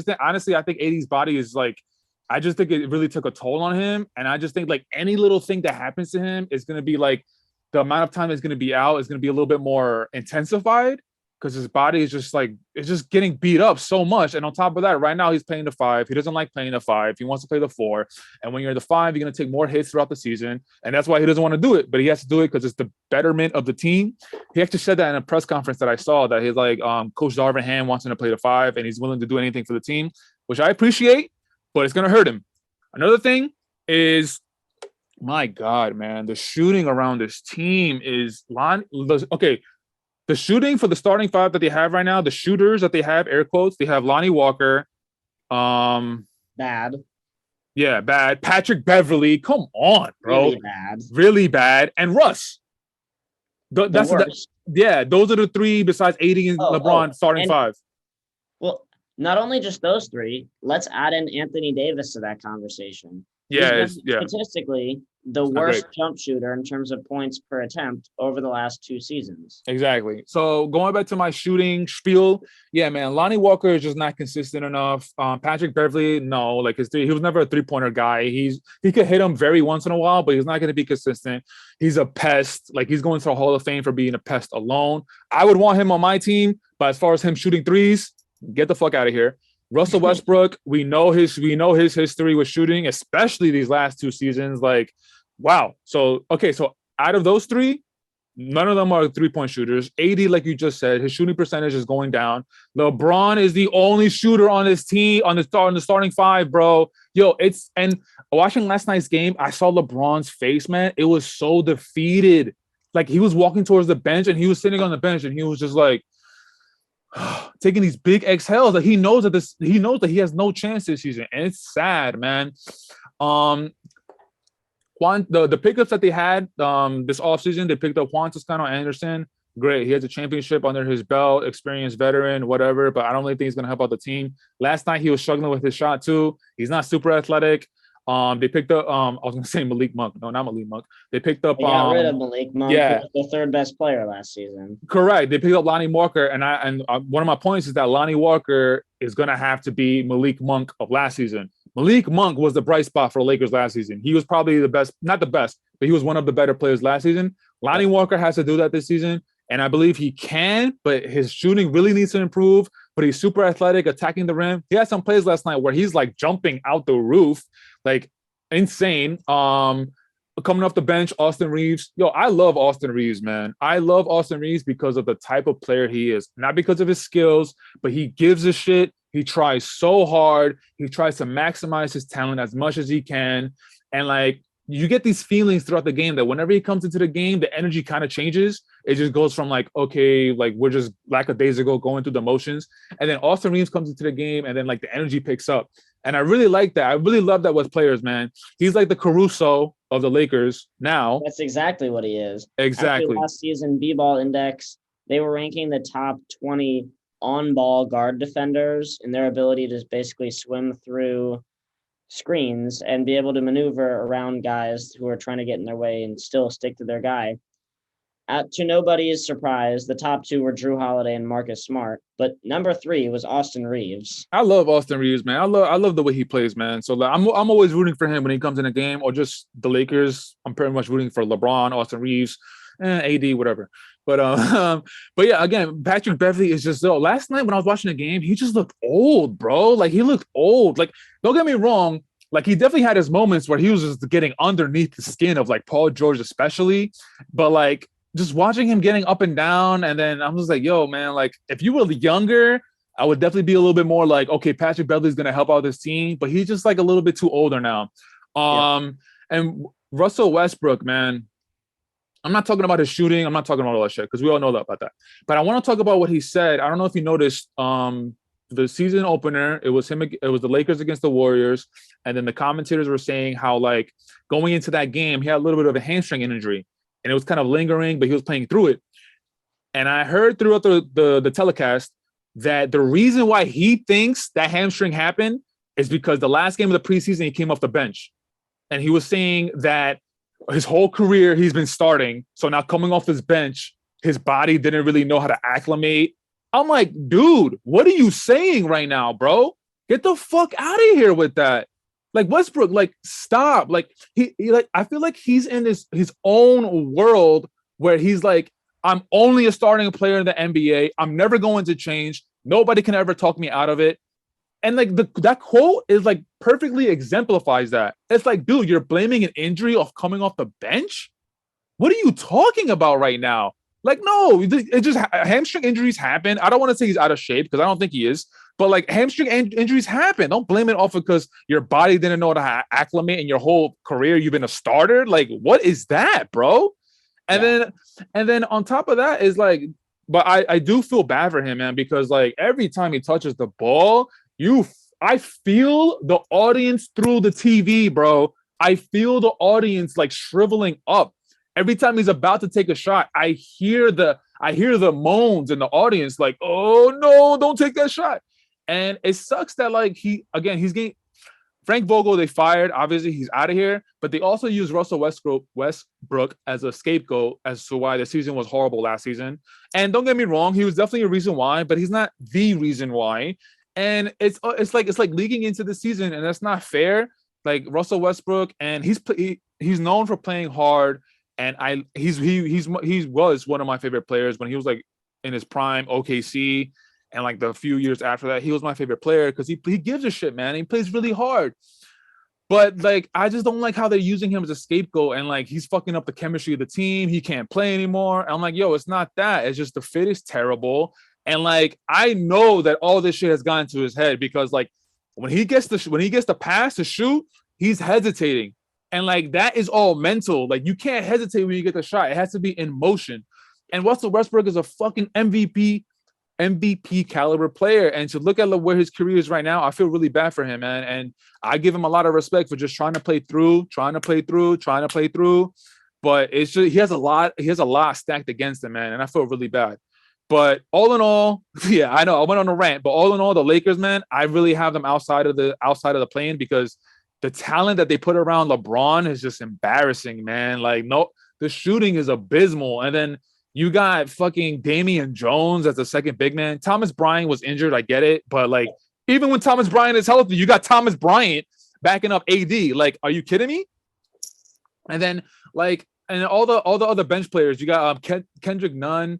think honestly, I think AD's body is like, I just think it really took a toll on him. And I just think like any little thing that happens to him is gonna be like the amount of time it's gonna be out is gonna be a little bit more intensified because his body is just like it's just getting beat up so much. And on top of that, right now he's playing the five. He doesn't like playing the five. He wants to play the four. And when you're the five, you're gonna take more hits throughout the season. And that's why he doesn't want to do it. But he has to do it because it's the betterment of the team. He actually said that in a press conference that I saw that he's like, Coach Darvin Ham wants him to play the five and he's willing to do anything for the team, which I appreciate, but it's gonna hurt him. Another thing is my God, man, the shooting around this team is okay. The shooting for the starting five that they have right now, the shooters that they have, air quotes, they have Lonnie Walker, um, Bad. yeah, bad. Patrick Beverly, come on, bro, Really bad. really bad, and Russ. The That's the worst. yeah. Those are the three besides AD and Oh, LeBron starting and five. well, not only just those three, let's add in Anthony Davis to that conversation. He's Yeah, been yeah, statistically the it's not great. worst jump shooter in terms of points per attempt over the last 2 seasons. Exactly. So going back to my shooting spiel, yeah, man, Lonnie Walker is just not consistent enough. Patrick Beverly, no, like he was never a 3-pointer guy. He could hit him very once in a while, but he's not going to be consistent. He's a pest. Like he's going to the Hall of Fame for being a pest alone. I would want him on my team, but as far as him shooting threes, get the fuck out of here. Russell Westbrook, we know his history with shooting, especially these last 2 seasons. Like, wow. So okay, so out of those three, none of them are 3-point shooters. AD, like you just said, his shooting percentage is going down. LeBron is the only shooter on this team on the starting five, bro. Yo, and watching last night's game, I saw LeBron's face, man. It was so defeated. Like he was walking towards the bench and he was sitting on the bench and he was just like taking these big exhales. Like he knows that he has no chance this season, and it's sad, man. Um, Juan, the pickups that they had this offseason, they picked up Juan Toscano Anderson. Great. He has a championship under his belt, experienced veteran, whatever, but I don't really think he's going to help out the team. Last night, he was struggling with his shot, too. He's not super athletic. They picked up, I was going to say Malik Monk. No, not Malik Monk. They picked up, They got rid of Malik Monk, who yeah, was the third best player last season. correct. They picked up Lonnie Walker, and one of my points is that Lonnie Walker is going to have to be Malik Monk of last season. Malik Monk was the bright spot for the Lakers last season. He was probably the best, not the best, but he was one of the better players last season. Lonnie Walker has to do that this season, and I believe he can, but his shooting really needs to improve. But he's super athletic, attacking the rim. He had some plays last night where he's like jumping out the roof, like insane. Coming off the bench, Austin Reeves. Yo, I love Austin Reeves, man. I love Austin Reeves because of the type of player he is. Not because of his skills, but he gives a shit. He tries so hard. He tries to maximize his talent as much as he can. And like, you get these feelings throughout the game that whenever he comes into the game, the energy kind of changes. It just goes from like, okay, like we're just lackadaisical going through the motions. And then Austin Reeves comes into the game and then like the energy picks up. And I really like that. I really love that with players, man. He's like the Caruso of the Lakers now. That's exactly what he is. Exactly. Actually, last season, B-Ball Index, they were ranking the top 20 on-ball guard defenders in their ability to basically swim through screens and be able to maneuver around guys who are trying to get in their way and still stick to their guy. To nobody's surprise, the top two were Drew Holiday and Marcus Smart, but number 3 was Austin Reeves. I love Austin Reeves, man. I love the way he plays, man. So like, I'm always rooting for him when he comes in a game, or just the Lakers. I'm pretty much rooting for LeBron, Austin Reeves, AD, whatever. But but yeah, again, Patrick Beverley is just though. Last night when I was watching the game, he just looked old, bro. Like he looked old. Like don't get me wrong, like he definitely had his moments where he was just getting underneath the skin of like Paul George, especially. But like just watching him getting up and down, and then I'm just like, yo, man, like if you were younger, I would definitely be a little bit more like, okay, Patrick Beverley's gonna help out this team, but he's just like a little bit too older now. And Russell Westbrook, man, I'm not talking about his shooting. I'm not talking about all that shit because we all know about that. But I want to talk about what he said. I don't know if you noticed the season opener. It was him. It was the Lakers against the Warriors, and then the commentators were saying how like going into that game, he had a little bit of a hamstring injury, and it was kind of lingering, but he was playing through it. And I heard throughout the telecast that the reason why he thinks that hamstring happened is because the last game of the preseason he came off the bench, and he was saying that his whole career he's been starting. So now coming off his bench, his body didn't really know how to acclimate. I'm like, dude, what are you saying right now, bro? Get the fuck out of here with that. Like Westbrook, like stop. Like he like I feel like he's in his own world where he's like, I'm only a starting player in the NBA. I'm never going to change. Nobody can ever talk me out of it. And like that quote is like perfectly exemplifies that. It's like, dude, you're blaming an injury of coming off the bench? What are you talking about right now? Like, no, it just hamstring injuries happen. I don't want to say he's out of shape because I don't think he is, but like hamstring injuries happen. Don't blame it off because your body didn't know how to acclimate in your whole career. You've been a starter. Like, what is that, bro? And then on top of that is like, but I do feel bad for him, man, because like every time he touches the ball, I feel the audience through the TV, bro. I feel the audience like shriveling up. Every time he's about to take a shot, I hear the moans in the audience, like, oh no, don't take that shot. And it sucks that like he's getting Frank Vogel, they fired. Obviously, he's out of here. But they also used Russell Westbrook as a scapegoat as to why the season was horrible last season. And don't get me wrong, he was definitely a reason why, but he's not the reason why. And it's like leaking into the season, and that's not fair. Like Russell Westbrook, and he's known for playing hard, and he was one of my favorite players when he was like in his prime OKC, and like the few years after that, he was my favorite player because he gives a shit, man. He plays really hard. But like I just don't like how they're using him as a scapegoat, and like he's fucking up the chemistry of the team. He can't play anymore. And I'm like, yo, it's not that. It's just the fit is terrible. And like I know that all this shit has gone to his head because like when he gets the pass to shoot, he's hesitating. And like that is all mental. Like you can't hesitate when you get the shot. It has to be in motion. And Russell Westbrook is a fucking MVP caliber player. And to look at where his career is right now, I feel really bad for him, man. And I give him a lot of respect for just trying to play through. But it's just he has a lot stacked against him, man. And I feel really bad. But all in all, yeah, I know I went on a rant, but all in all, the Lakers, man, I really have them outside of the plane because the talent that they put around LeBron is just embarrassing, man. Like, no, the shooting is abysmal. And then you got fucking Damian Jones as the second big man. Thomas Bryant was injured, I get it, but like even when Thomas Bryant is healthy, you got Thomas Bryant backing up AD. Like, are you kidding me? And then like, and all the other bench players, you got Kendrick Nunn.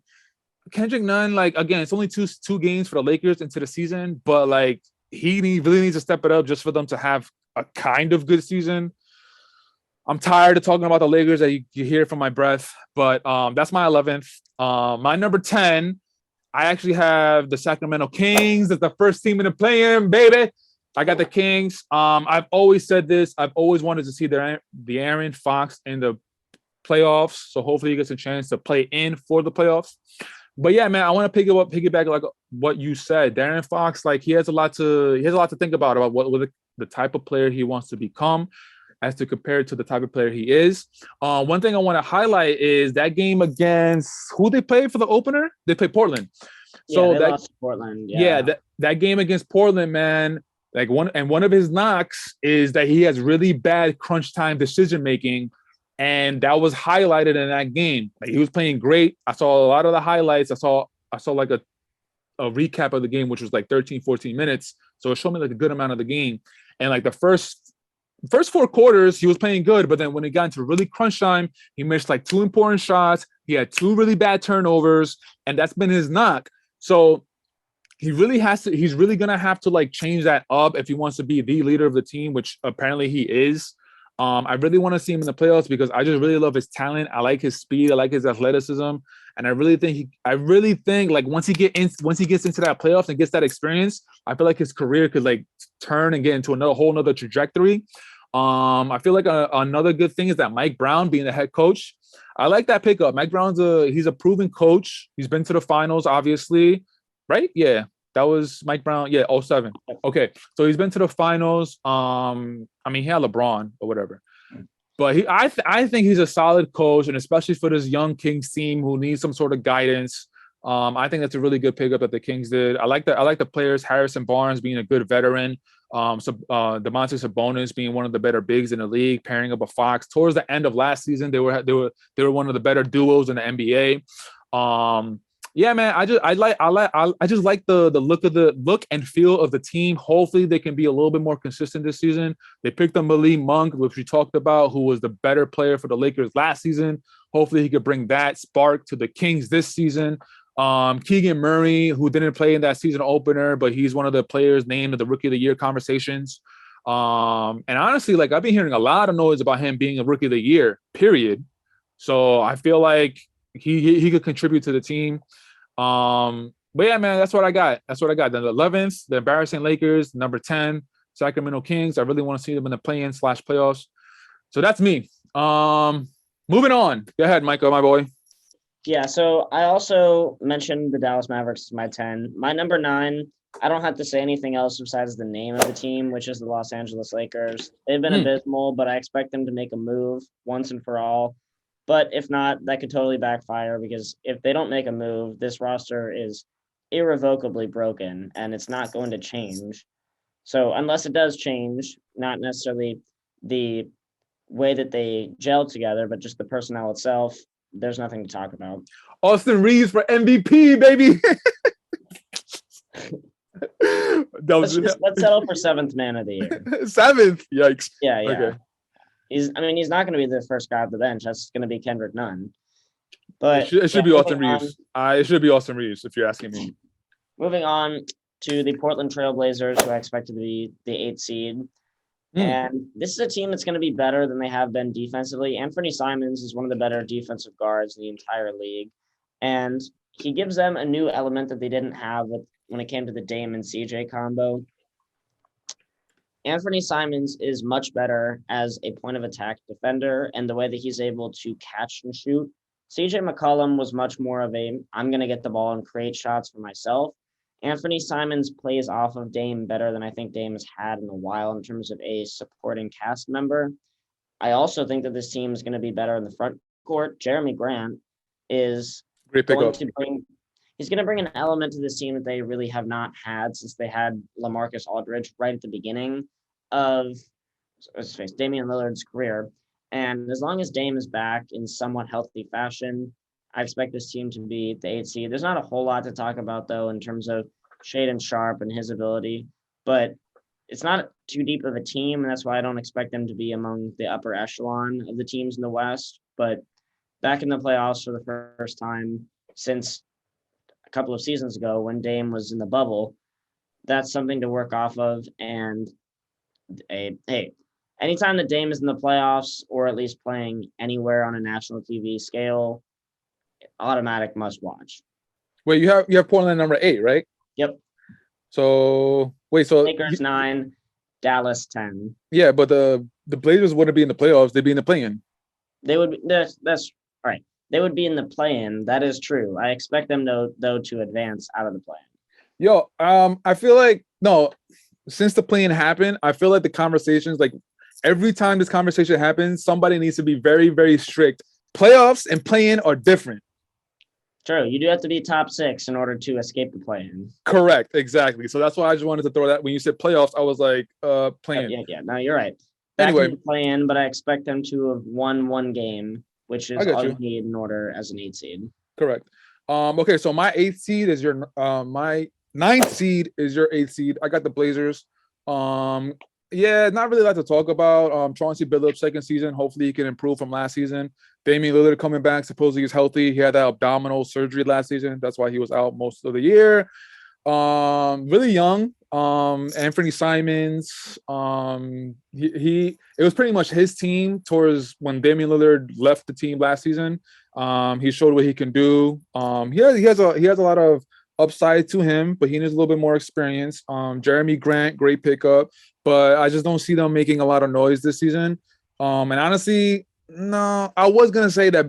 Like again, it's only two games for the Lakers into the season, but like he really needs to step it up just for them to have a kind of good season. I'm tired of talking about the Lakers that you hear from my breath, but that's my 11th. My number 10, I actually have the Sacramento Kings as the first team in the play-in, baby. I got the Kings. I've always said this. I've always wanted to see the De'Aaron Fox in the playoffs, so hopefully he gets a chance to play in for the playoffs. But yeah, man, I want to piggyback like what you said. De'Aaron Fox, like he has a lot to think about what the type of player he wants to become, as to compare to the type of player he is. One thing I want to highlight is that game against who they played for the opener. They played Portland. So they lost to Portland. Yeah, that game against Portland, man. Like one of his knocks is that he has really bad crunch time decision making, and that was highlighted in that game. Like, he was playing great. I saw a lot of the highlights. I saw like a recap of the game, which was like 13, 14 minutes. So it showed me like a good amount of the game. And like the first 4 quarters, he was playing good. But then when it got into really crunch time, he missed like 2 important shots. He had 2 really bad turnovers, and that's been his knock. So he's really gonna have to like change that up if he wants to be the leader of the team, which apparently he is. I really want to see him in the playoffs because I just really love his talent. I like his speed. I like his athleticism, and I really think like once he gets into that playoffs and gets that experience, I feel like his career could like turn and get into another whole nother trajectory. I feel like another good thing is that Mike Brown being the head coach. I like that pickup. Mike Brown's he's a proven coach. He's been to the finals, obviously, right? Yeah, that was Mike Brown. Yeah, 07. Okay, so he's been to the finals. I mean, he had LeBron or whatever, but I think he's a solid coach, and especially for this young Kings team who needs some sort of guidance. I think that's a really good pickup that the Kings did. I like the players. Harrison Barnes being a good veteran. Domantas Sabonis being one of the better bigs in the league, pairing up with Fox. Towards the end of last season, they were one of the better duos in the NBA. Yeah, man, I just like the look and feel of the team. Hopefully they can be a little bit more consistent this season. They picked up Malik Monk, which we talked about, who was the better player for the Lakers last season. Hopefully he could bring that spark to the Kings this season. Keegan Murray, who didn't play in that season opener, but he's one of the players named in the Rookie of the Year conversations. And honestly, like, I've been hearing a lot of noise about him being a Rookie of the Year, period. So I feel like he could contribute to the team. But yeah, man, that's what I got. The 11th, the embarrassing Lakers. Number 10, Sacramento Kings. I really want to see them in the play-in / playoffs. So that's me. Moving on. Go ahead, Michael, my boy. Yeah, so I also mentioned the Dallas Mavericks as my 10. My number 9, I don't have to say anything else besides the name of the team, which is the Los Angeles Lakers. They've been abysmal, but I expect them to make a move once and for all. But if not, that could totally backfire, because if they don't make a move, this roster is irrevocably broken and it's not going to change. So unless it does change, not necessarily the way that they gel together, but just the personnel itself, there's nothing to talk about. Austin Reeves for MVP, baby. Let's settle for 7th man of the year. 7th? Yikes. Yeah. Okay. He's not going to be the first guy off the bench. That's going to be Kendrick Nunn. But it should be Austin Reeves. It should be Austin Reeves, if you're asking me. Moving on to the Portland Trailblazers, who I expect to be the 8th seed. And this is a team that's going to be better than they have been defensively. Anthony Simons is one of the better defensive guards in the entire league. And he gives them a new element that they didn't have when it came to the Dame and CJ combo. Anthony Simons is much better as a point of attack defender, and the way that he's able to catch and shoot. CJ McCollum was much more of I'm going to get the ball and create shots for myself. Anthony Simons plays off of Dame better than I think Dame has had in a while in terms of a supporting cast member. I also think that this team is going to be better in the front court. Jeremy Grant is going to bring an element to this team that they really have not had since they had LaMarcus Aldridge right at the beginning of Damian Lillard's career. And as long as Dame is back in somewhat healthy fashion, I expect this team to be the 8th seed. There's not a whole lot to talk about, though, in terms of Shaedon Sharpe and his ability, but it's not too deep of a team, and that's why I don't expect them to be among the upper echelon of the teams in the West. But back in the playoffs for the first time since a couple of seasons ago when Dame was in the bubble, that's something to work off of. And hey, anytime that Dame is in the playoffs, or at least playing anywhere on a national TV scale, automatic must watch. Wait, you have Portland number 8, right? Yep. So Lakers 9, Dallas 10. Yeah, but the Blazers wouldn't be in the playoffs; they'd be in the play-in. They would. That's right. They would be in the play-in. That is true. I expect them though to advance out of the play-in. Yo, I feel like since the play-in happened, I feel like the conversations, like every time this conversation happens, somebody needs to be very, very strict. Playoffs and play-in are different. True. You do have to be top 6 in order to escape the play-in. Correct, exactly. So that's why I just wanted to throw that. When you said playoffs, I was like, playing. Yeah. No, you're right. Back Anyway, in the play-in, but I expect them to have won one game, which I is got all you you. need in order as an 8 seed. Correct. Okay, so my eighth seed is your my ninth seed is your eighth seed. I got the Blazers. Um, yeah, not really a lot to talk about. Chauncey Billups second season. Hopefully he can improve from last season. Damian Lillard coming back. Supposedly he's healthy. He had that abdominal surgery last season. That's why he was out most of the year. Really young. Anthony Simons. He it was pretty much his team towards when Damian Lillard left the team last season. He showed what he can do. He has a lot of upside to him, but he needs a little bit more experience. Jeremy Grant, great pickup, but I just don't see them making a lot of noise this season. And honestly, no, I was gonna say that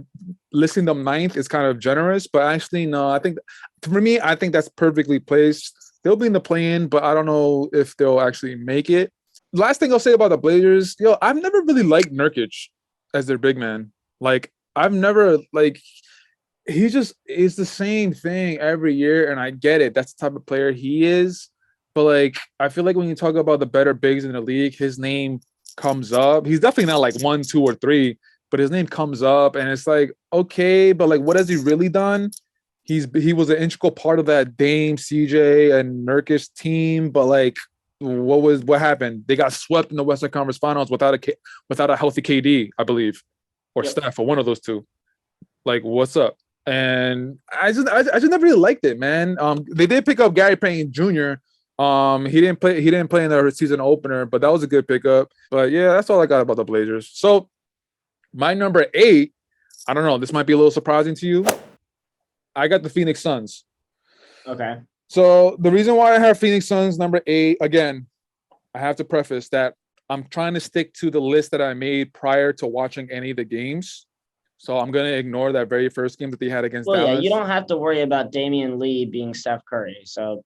listing them ninth is kind of generous, but actually, no, I think for me, I think that's perfectly placed. They'll be in the play-in, but I don't know if they'll actually make it. Last thing I'll say about the Blazers, I've never really liked Nurkic as their big man. Like, I've never like he just is the same thing every year, and I get it. That's the type of player he is. But like, I feel like when you talk about the better bigs in the league, his name comes up. He's definitely not like 1, 2, or 3, but his name comes up, and it's like, okay, but like, what has he really done? He was an integral part of that Dame, CJ, and Nurkic team, but like, what happened? They got swept in the Western Conference Finals without a healthy KD, I believe, or Yep. Steph, or one of those two. Like, what's up? And I just never really liked it, man. They did pick up Gary Payton Jr. He didn't play in the season opener, but that was a good pickup. But yeah, that's all I got about the Blazers. So my number 8, I don't know, this might be a little surprising to you. I got the Phoenix Suns. Okay. So the reason why I have Phoenix Suns number 8, again, I have to preface that I'm trying to stick to the list that I made prior to watching any of the games. So I'm gonna ignore that very first game that they had against Well, yeah, Dallas. you don't have to worry about Damian Lee being Steph Curry, so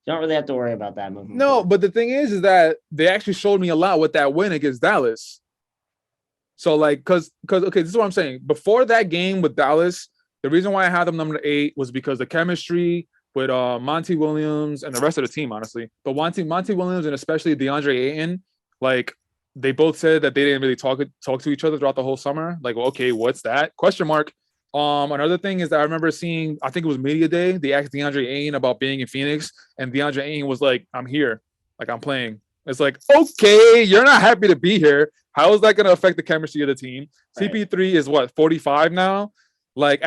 you don't really have to worry about that moving No, forward. but the thing is that they actually showed me a lot with that win against Dallas. So like, cause okay, this is what I'm saying. Before that game with Dallas, the reason why I had them number 8 was because the chemistry with Monty Williams and the rest of the team, honestly. But Monty Williams and especially DeAndre Ayton, like, they both said that they didn't really talk to each other throughout the whole summer. Like, well, okay, what's that? Question mark. Another thing is that I remember seeing, I think it was media day, they asked DeAndre Ayton about being in Phoenix, and DeAndre Ayton was like, I'm here, like, I'm playing. It's like, okay, you're not happy to be here. How is that going to affect the chemistry of the team? Right. CP3 is what, 45 now? Like,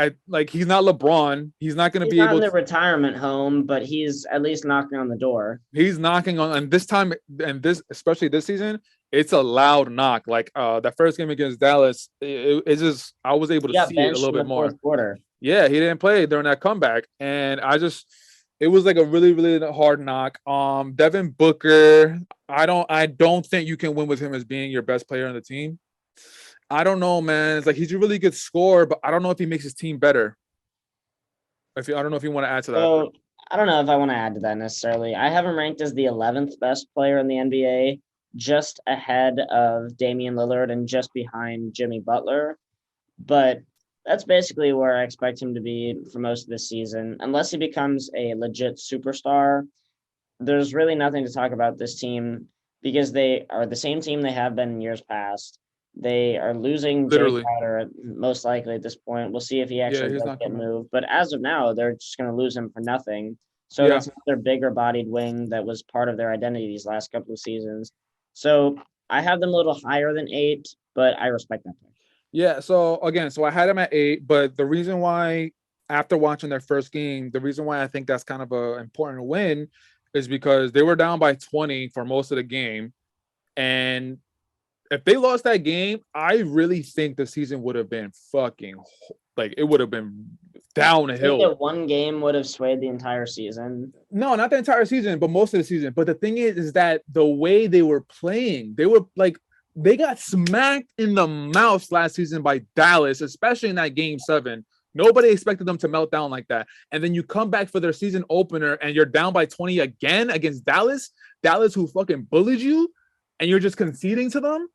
he's not LeBron. He's not going to He's be not able in the to. retirement home, but he's at least knocking on the door. He's knocking on, and this time, and this, especially this season, it's a loud knock. Like, that first game against Dallas, it's just, I was able He to got see it a benched little in bit the more. fourth quarter. Yeah, he didn't play during that comeback, and it was like a really, really hard knock. Devin Booker, I don't think you can win with him as being your best player on the team. I don't know, man. It's like, he's a really good scorer, but I don't know if he makes his team better. I don't know if you want to add to that. So I don't know if I want to add to that necessarily. I have him ranked as the 11th best player in the NBA, just ahead of Damian Lillard and just behind Jimmy Butler. But that's basically where I expect him to be for most of the season. Unless he becomes a legit superstar, there's really nothing to talk about this team because they are the same team they have been in years past. They are losing Jay Literally. Crowder most likely at this point. We'll see if he actually He's does not get coming. moved. But as of now, they're just going to lose him for nothing. So Yeah. that's another bigger bodied wing that was part of their identity these last couple of seasons. So I have them a little higher than 8, but I respect that pick. Yeah. So again, I had him at 8, but the reason why, after watching their first game, the reason why I think that's kind of an important win is because they were down by 20 for most of the game. And if they lost that game, I really think the season would have been fucking, like, it would have been I think downhill. that one game would have swayed the entire season. No, not the entire season, but most of the season. But the thing is that the way they were playing, they were like, they got smacked in the mouth last season by Dallas, especially in that game 7. Nobody expected them to melt down like that. And then you come back for their season opener and you're down by 20 again against Dallas, who fucking bullied you, and you're just conceding to them.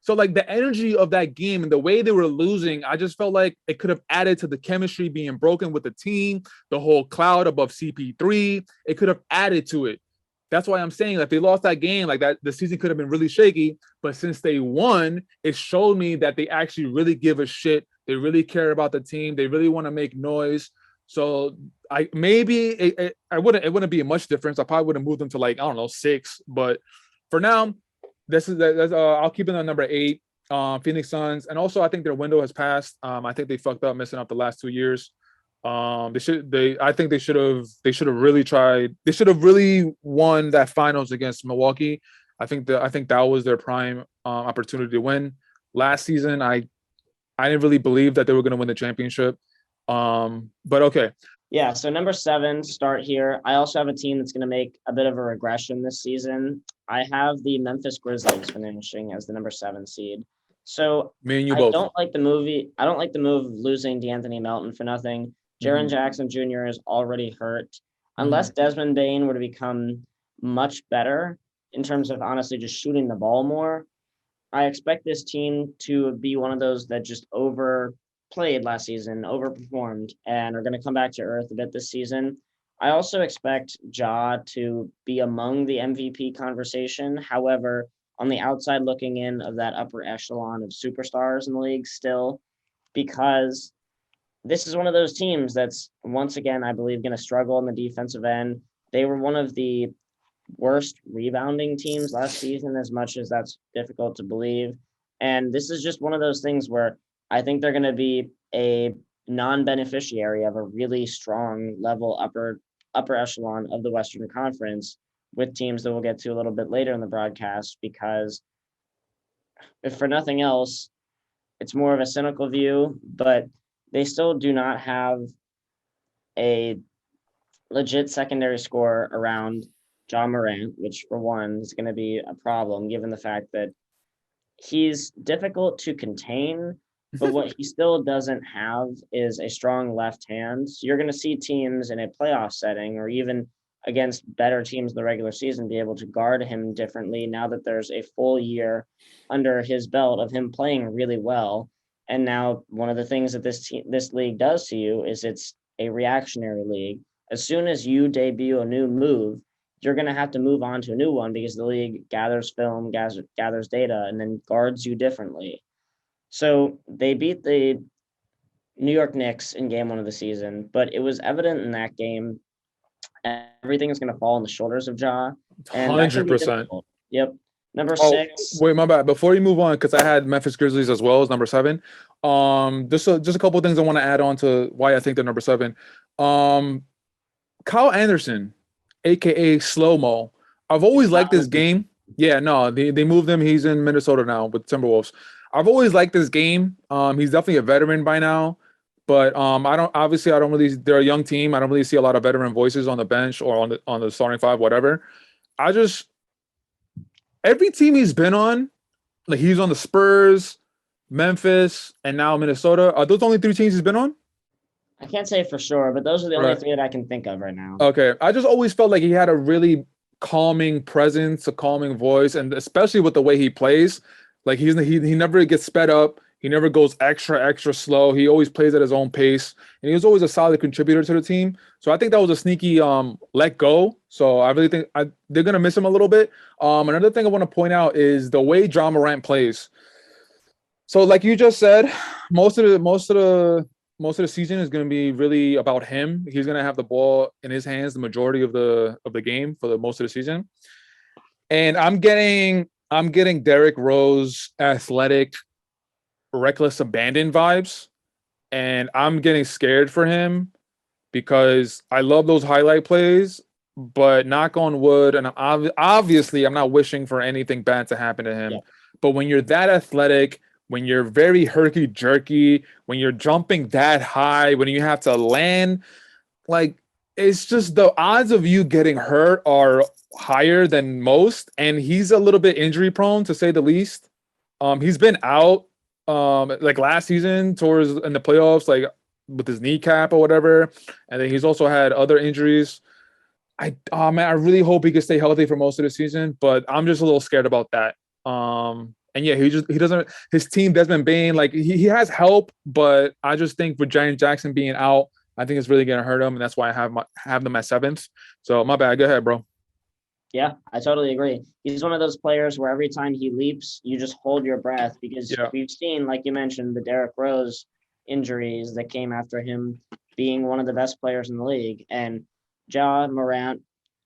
So like the energy of that game and the way they were losing, I just felt like it could have added to the chemistry being broken with the team, the whole cloud above CP3. It could have added to it. That's why I'm saying that if they lost that game, like that, the season could have been really shaky. But since they won, it showed me that they actually really give a shit. They really care about the team. They really want to make noise. So I maybe it wouldn't be a much difference. I probably would have moved them to like, I don't know, 6. But for now, I'll keep it on number 8. Phoenix Suns, and also I think their window has passed. I think they fucked up messing up the last 2 years. I think they should have really tried. They should have really won that finals against Milwaukee. I think that was their prime opportunity to win. Last season, I didn't really believe that they were going to win the championship. But okay. Yeah, so number 7, start here. I also have a team that's going to make a bit of a regression this season. I have the Memphis Grizzlies finishing as the number 7 seed. So me and you I both. don't like the move of losing DeAnthony Melton for nothing. Jaren Jackson Jr. is already hurt. Unless Desmond Bane were to become much better in terms of honestly just shooting the ball more, I expect this team to be one of those that just overplayed last season, overperformed, and are going to come back to earth a bit this season. I also expect Ja to be among the MVP conversation. However, on the outside looking in of that upper echelon of superstars in the league still, because this is one of those teams that's, once again, I believe, going to struggle on the defensive end. They were one of the worst rebounding teams last season, as much as that's difficult to believe. And this is just one of those things where I think they're going to be a non-beneficiary of a really strong level upper echelon of the Western Conference with teams that we'll get to a little bit later in the broadcast, because if for nothing else, it's more of a cynical view, but they still do not have a legit secondary score around Ja Morant, which for one is going to be a problem given the fact that he's difficult to contain, but what he still doesn't have is a strong left hand. So you're going to see teams in a playoff setting or even against better teams in the regular season be able to guard him differently now that there's a full year under his belt of him playing really well. And now one of the things that this league does to you is it's a reactionary league. As soon as you debut a new move, you're going to have to move on to a new one because the league gathers film, gathers data, and then guards you differently. So they beat the New York Knicks in game 1 of the season, but it was evident in that game everything is going to fall on the shoulders of Ja. 100%. Yep. Number 6. Wait, my bad. Before you move on, because I had Memphis Grizzlies as well as number 7. Just a couple of things I want to add on to why I think they're number 7. Kyle Anderson, aka Slow Mo. I've always liked this game. Yeah, no, they moved him. He's in Minnesota now with Timberwolves. I've always liked this game. He's definitely a veteran by now, but I don't really. They're a young team. I don't really see a lot of veteran voices on the bench or on the starting 5, whatever. Every team he's been on, like he's on the Spurs, Memphis, and now Minnesota. Are those the only 3 teams he's been on? I can't say for sure, but those are the only 3 that I can think of right now. Okay. I just always felt like he had a really calming presence, a calming voice, and especially with the way he plays. Like he never gets sped up. He never goes extra slow. He always plays at his own pace, and he was always a solid contributor to the team. So I think that was a sneaky let go. So I really think they're gonna miss him a little bit. Another thing I want to point out is the way Ja Morant plays. So like you just said, most of the season is going to be really about him. He's going to have the ball in his hands the majority of the game for the most of the season. And I'm getting Derrick Rose athletic, reckless abandon vibes, and I'm getting scared for him because I love those highlight plays, but knock on wood, and obviously I'm not wishing for anything bad to happen to him. Yeah. But when you're that athletic, when you're very herky-jerky, when you're jumping that high, when you have to land, like, it's just the odds of you getting hurt are higher than most, and he's a little bit injury-prone, to say the least. He's been out, like last season, in the playoffs, like with his kneecap or whatever, and then he's also had other injuries. Man, I really hope he can stay healthy for most of the season, but I'm just a little scared about that. And yeah, he doesn't, his team, Desmond Bain, like he has help, but I just think with Giant Jackson being out, I think it's really gonna hurt him, and that's why I have them at 7th. So my bad. Go ahead, bro. Yeah, I totally agree. He's one of those players where every time he leaps, you just hold your breath because Yeah. we've seen, like you mentioned, the Derrick Rose injuries that came after him being one of the best players in the league. And Ja Morant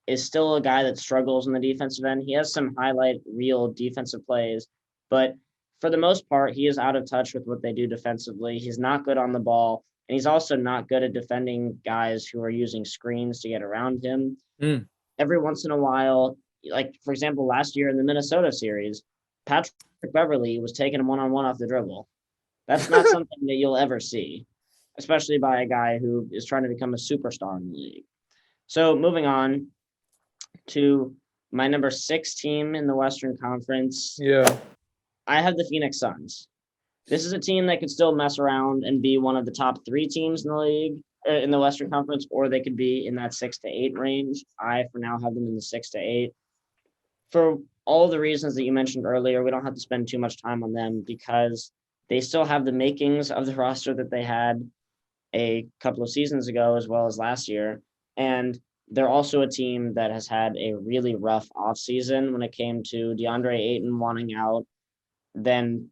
is still a guy that struggles in the defensive end. He has some highlight real defensive plays, but for the most part, he is out of touch with what they do defensively. He's not good on the ball, and he's also not good at defending guys who are using screens to get around him. Mm. Every once in a while, like for example, last year in the Minnesota series, Patrick Beverly was taking him one-on-one off the dribble. That's not something that you'll ever see, especially by a guy who is trying to become a superstar in the league. So moving on to my number 6 team in the Western Conference, Yeah. I have the Phoenix Suns. This is a team that could still mess around and be one of the top 3 teams in the league, in the Western Conference, or they could be in that 6 to 8 range. I, for now, have them in the 6 to 8. For all the reasons that you mentioned earlier, we don't have to spend too much time on them because they still have the makings of the roster that they had a couple of seasons ago, as well as last year. And they're also a team that has had a really rough offseason when it came to DeAndre Ayton wanting out. Then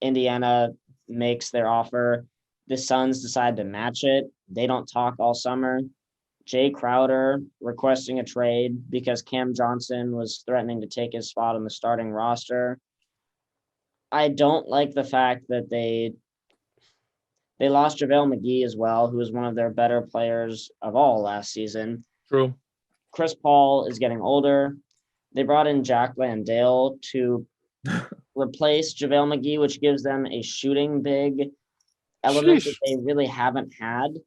Indiana makes their offer. The Suns decide to match it. They don't talk all summer. Jay Crowder requesting a trade because Cam Johnson was threatening to take his spot on the starting roster. I don't like the fact that they lost JaVale McGee as well, who was one of their better players of all last season. True. Chris Paul is getting older. They brought in Jack Landale to replace JaVale McGee, which gives them a shooting big element that they really haven't had.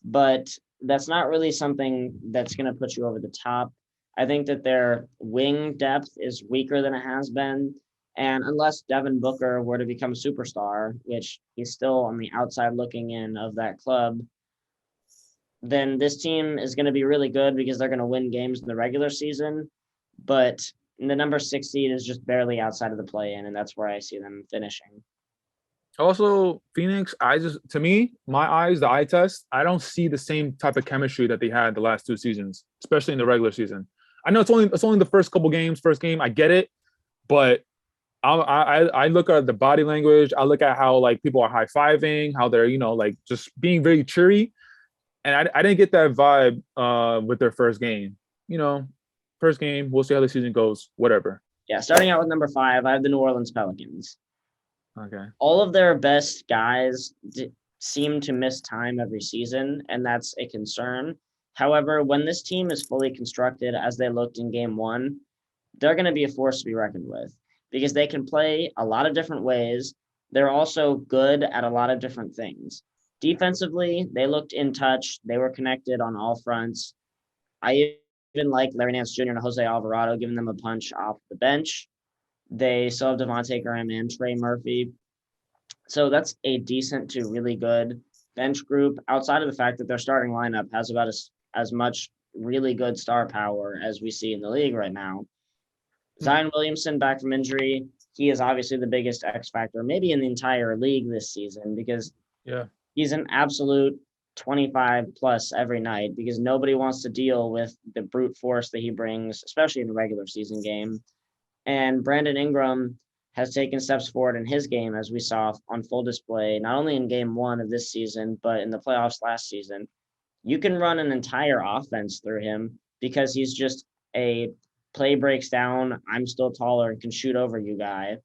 But that's not really something that's going to put you over the top. I think that their wing depth is weaker than it has been. And unless Devin Booker were to become a superstar, which he's still on the outside looking in of that club, then this team is going to be really good because they're going to win games in the regular season. But the number 6 seed is just barely outside of the play-in, and that's where I see them finishing. Also, Phoenix, to me, my eyes, the eye test, I don't see the same type of chemistry that they had the last 2 seasons, especially in the regular season. I know it's only the first game. I get it, but I look at the body language. I look at how like people are high fiving, how they're like just being very cheery, and I didn't get that vibe with their first game. First game, we'll see how the season goes. Whatever. Yeah, starting out with number 5, I have the New Orleans Pelicans. Okay. All of their best guys seem to miss time every season, and that's a concern. However, when this team is fully constructed as they looked in game 1, they're going to be a force to be reckoned with because they can play a lot of different ways. They're also good at a lot of different things. Defensively, they looked in touch. They were connected on all fronts. I even like Larry Nance Jr. and Jose Alvarado giving them a punch off the bench. They still have Devontae Graham and Trey Murphy. So that's a decent to really good bench group outside of the fact that their starting lineup has about as much really good star power as we see in the league right now. Zion Williamson back from injury. He is obviously the biggest X factor, maybe in the entire league this season, because he's an absolute 25 plus every night because nobody wants to deal with the brute force that he brings, especially in a regular season game. And Brandon Ingram has taken steps forward in his game, as we saw on full display, not only in game 1 of this season, but in the playoffs last season. You can run an entire offense through him because he's just a play breaks down, I'm still taller and can shoot over you guy.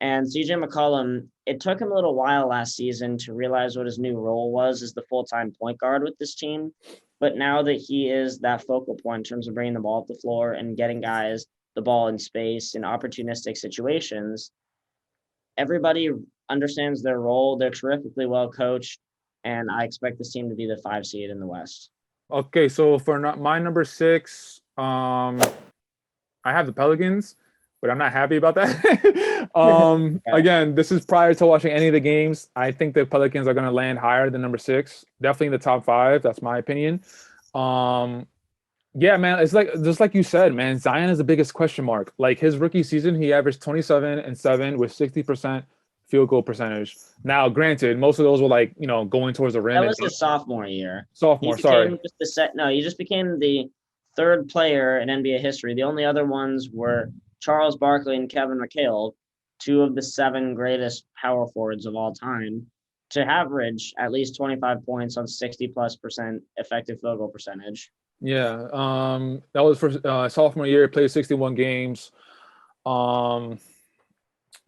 And CJ McCollum, it took him a little while last season to realize what his new role was as the full-time point guard with this team. But now that he is that focal point in terms of bringing the ball up the floor and getting guys the ball in space in opportunistic situations, everybody understands their role. They're terrifically well coached, and I expect this team to be the 5 seed in the West. Okay, so for my number 6, I have the Pelicans, but I'm not happy about that. Again, this is prior to watching any of the games. I think the Pelicans are going to land higher than number 6, definitely in the top 5. That's my opinion. Yeah, man. It's like just like you said, man. Zion is the biggest question mark. Like his rookie season, he averaged 27 and 7 with 60% field goal percentage. Now, granted, most of those were like, going towards the rim That and was his sophomore year. He sophomore, sorry. became just the set. No, he just became the third player in NBA history. The only other ones were Charles Barkley and Kevin McHale, two of the seven greatest power forwards of all time, to average at least 25 points on 60+% effective field goal percentage. Yeah. That was for sophomore year, played 61 games. Um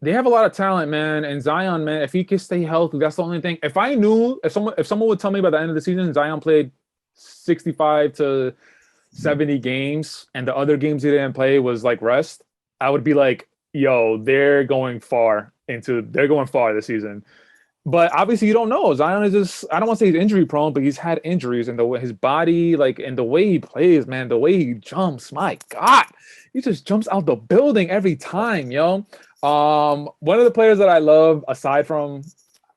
they have a lot of talent, man. And Zion, man, if he can stay healthy, that's the only thing. If someone would tell me by the end of the season Zion played 65 to 70 games and the other games he didn't play was like rest, I would be like, yo, they're going far this season. But obviously you don't know. Zion is just, I don't want to say he's injury prone, but he's had injuries and the way his body, like, and the way he plays, man, the way he jumps, my God, he just jumps out the building every time, yo. One of the players that I love, aside from,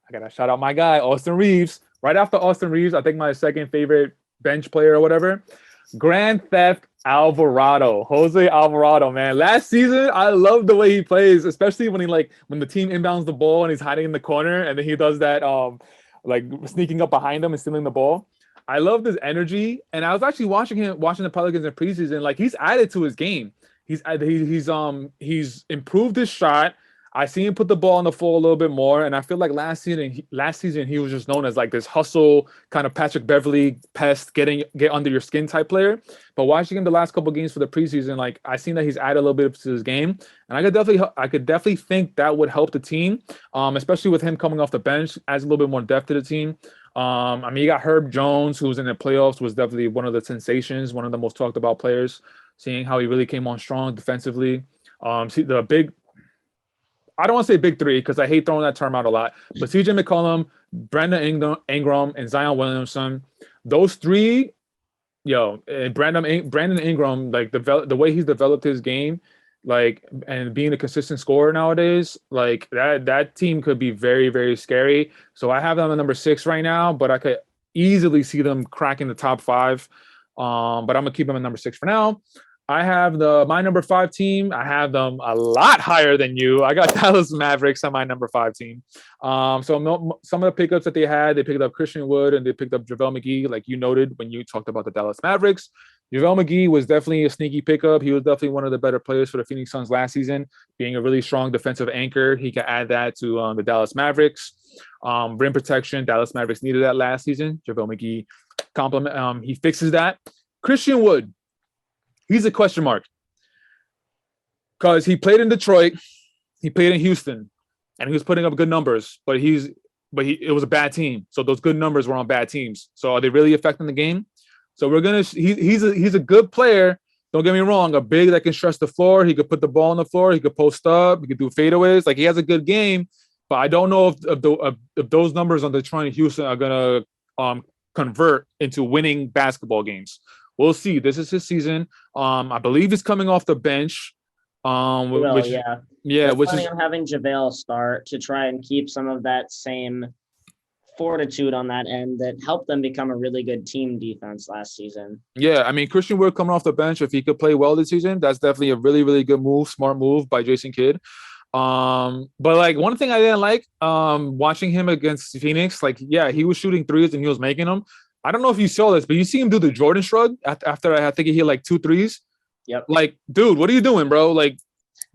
I gotta shout out my guy, Austin Reeves. Right after Austin Reeves, I think my second favorite bench player or whatever, Grand Theft Alvarado, Jose Alvarado, man. Last season, I love the way he plays, especially when the team inbounds the ball and he's hiding in the corner, and then he does that like sneaking up behind them and stealing the ball. I love this energy, and I was actually watching the Pelicans in preseason. Like he's added to his game. He's improved his shot. I see him put the ball on the floor a little bit more, and I feel like last season he was just known as like this hustle kind of Patrick Beverly pest, get under your skin type player. But watching him the last couple of games for the preseason, like I seen that he's added a little bit to his game, and I could definitely think that would help the team, especially with him coming off the bench, adds a little bit more depth to the team. I mean, you got Herb Jones, who was in the playoffs, was definitely one of the sensations, one of the most talked about players. Seeing how he really came on strong defensively. See the big I don't want to say big three because I hate throwing that term out a lot, but CJ McCollum, Brandon Ingram, and Zion Williamson, those three, and Brandon Ingram, like the way he's developed his game, like and being a consistent scorer nowadays, like that team could be very, very scary. So I have them at number 6 right now, but I could easily see them cracking the top 5. But I'm gonna keep them at number 6 for now. I have my number 5 team. I have them a lot higher than you. I got Dallas Mavericks on my number 5 team. So some of the pickups that they picked up Christian Wood and they picked up JaVale McGee, like you noted when you talked about the Dallas Mavericks. JaVale McGee was definitely a sneaky pickup. He was definitely one of the better players for the Phoenix Suns last season, being a really strong defensive anchor. He can add that to the Dallas Mavericks. Rim protection, Dallas Mavericks needed that last season. JaVale McGee compliment. He fixes that. Christian Wood, he's a question mark because he played in Detroit, he played in Houston, and he was putting up good numbers. But it was a bad team, so those good numbers were on bad teams. So are they really affecting the game? So he's a good player. Don't get me wrong, a big that can stretch the floor. He could put the ball on the floor. He could post up. He could do fadeaways. Like he has a good game, but I don't know if those numbers on Detroit and Houston are gonna convert into winning basketball games. We'll see. This is his season. I believe he's coming off the bench. Well, yeah. Which Planning is on having JaVale start to try and keep some of that same fortitude on that end that helped them become a really good team defense last season. yeah. I mean, Christian Wood coming off the bench, if he could play well this season, that's definitely a really, really good move, smart move by Jason Kidd. But like one thing I didn't like, watching him against Phoenix, like yeah, he was shooting threes and he was making them. I don't know if you saw this, but you see him do the Jordan shrug after I think he hit like 2 threes. Yep. Like, dude, what are you doing, bro? Like,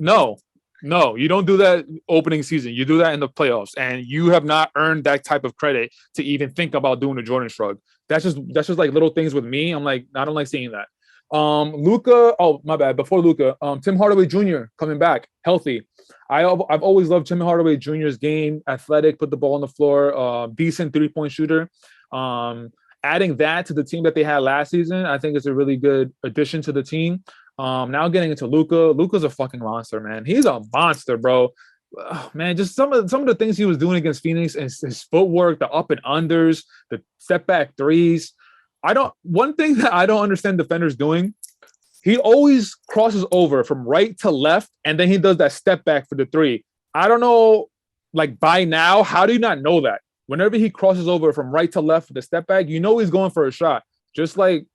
no, you don't do that opening season. You do that in the playoffs, and you have not earned that type of credit to even think about doing a Jordan shrug. That's just like little things with me. I'm like, I don't like seeing that. Luka. Oh, my bad. Before Luka, Tim Hardaway Jr. coming back healthy. I've always loved Tim Hardaway Jr.'s game. Athletic, put the ball on the floor. Decent 3-point shooter. Adding that to the team that they had last season, I think it's a really good addition to the team. Now getting into Luka. Luka's a fucking monster, man. He's a monster, bro. Man, just some of the things he was doing against Phoenix and his footwork, the up and unders, the step back threes. One thing that I don't understand defenders doing, he always crosses over from right to left, and then he does that step back for the 3. I don't know, like by now, how do you not know that? Whenever he crosses over from right to left for the step back, you know he's going for a shot. Just like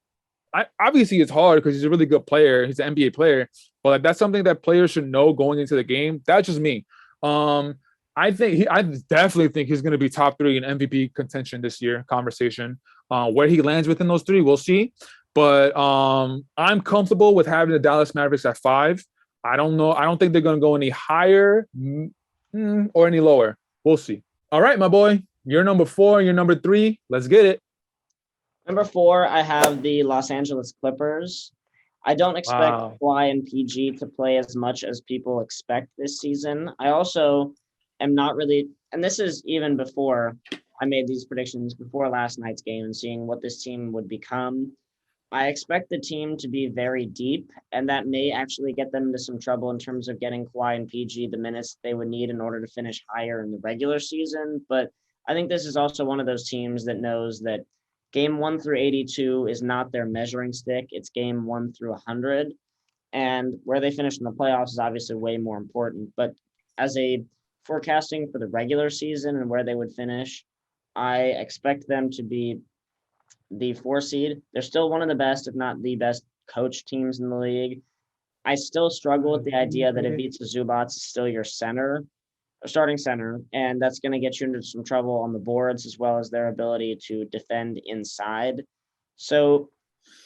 obviously it's hard because he's a really good player. He's an NBA player, but like that's something that players should know going into the game. That's just me. I definitely think he's going to be top 3 in MVP contention this year. Conversation. Where he lands within those 3, we'll see. But I'm comfortable with having the Dallas Mavericks at 5. I don't know. I don't think they're going to go any higher or any lower. We'll see. All right, my boy. You're number 4. You're number 3. Let's get it. Number 4, I have the Los Angeles Clippers. I don't expect Kawhi and PG to play as much as people expect this season. I also am not really, and this is even before I made these predictions, before last night's game and seeing what this team would become. I expect the team to be very deep, and that may actually get them into some trouble in terms of getting Kawhi and PG the minutes they would need in order to finish higher in the regular season. But I think this is also one of those teams that knows that game 1 through 82 is not their measuring stick. It's game 1 through 100. And where they finish in the playoffs is obviously way more important. But as a forecasting for the regular season and where they would finish, I expect them to be the 4 seed. They're still one of the best, if not the best, coach teams in the league. I still struggle with the idea that Ivica Zubac is still your center, starting center, and that's going to get you into some trouble on the boards as well as their ability to defend inside. So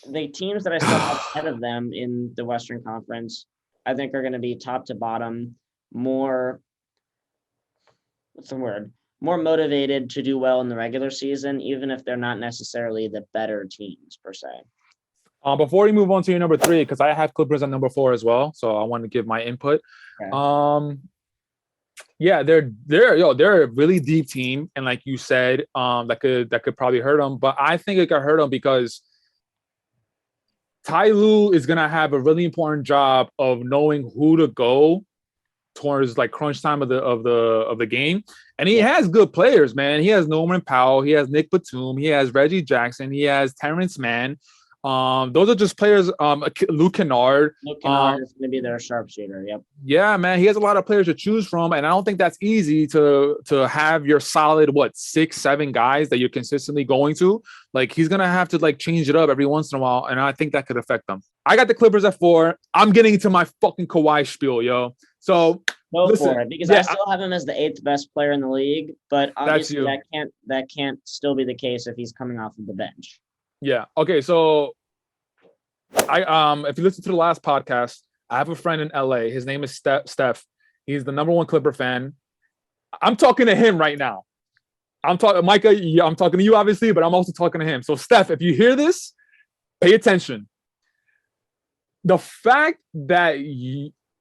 the teams that I still have ahead of them in the Western Conference, I think are going to be top to bottom, more motivated to do well in the regular season, even if they're not necessarily the better teams per se. Before we move on to your number 3, because I have Clippers at number 4 as well, so I want to give my input. Okay. Yeah, they're a really deep team, and like you said, that could probably hurt them. But I think it could hurt them because Ty Lue is gonna have a really important job of knowing who to go towards like crunch time of the game, and he has good players, man. He has Norman Powell, he has Nick Batum, he has Reggie Jackson, he has Terrence Mann. Those are just players. Luke Kennard. Luke Kennard is going to be their sharpshooter. Yep. Yeah, man. He has a lot of players to choose from, and I don't think that's easy to have your solid 6, 7 guys that you're consistently going to. Like he's gonna have to like change it up every once in a while, and I think that could affect them. I got the Clippers at 4. I'm getting into my fucking Kawhi spiel, yo. So go for it, because I still have him as the 8th best player in the league, but obviously that can't still be the case if he's coming off of the bench. Yeah. Okay. So if you listen to the last podcast, I have a friend in LA. His name is Steph. He's the number 1 Clipper fan. I'm talking to him right now. I'm talking, Micah. Yeah, I'm talking to you, obviously, but I'm also talking to him. So, Steph, if you hear this, pay attention. The fact that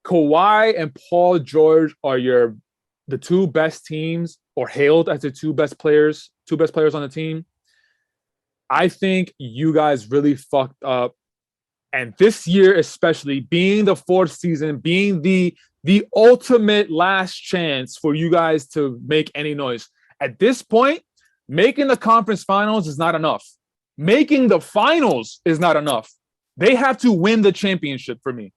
Kawhi and Paul George are the 2 best teams, or hailed as the 2 best players on the team, I think you guys really fucked up. And this year, especially being the 4th season, being the ultimate last chance for you guys to make any noise. At this point, making the conference finals is not enough. Making the finals is not enough. They have to win the championship for me.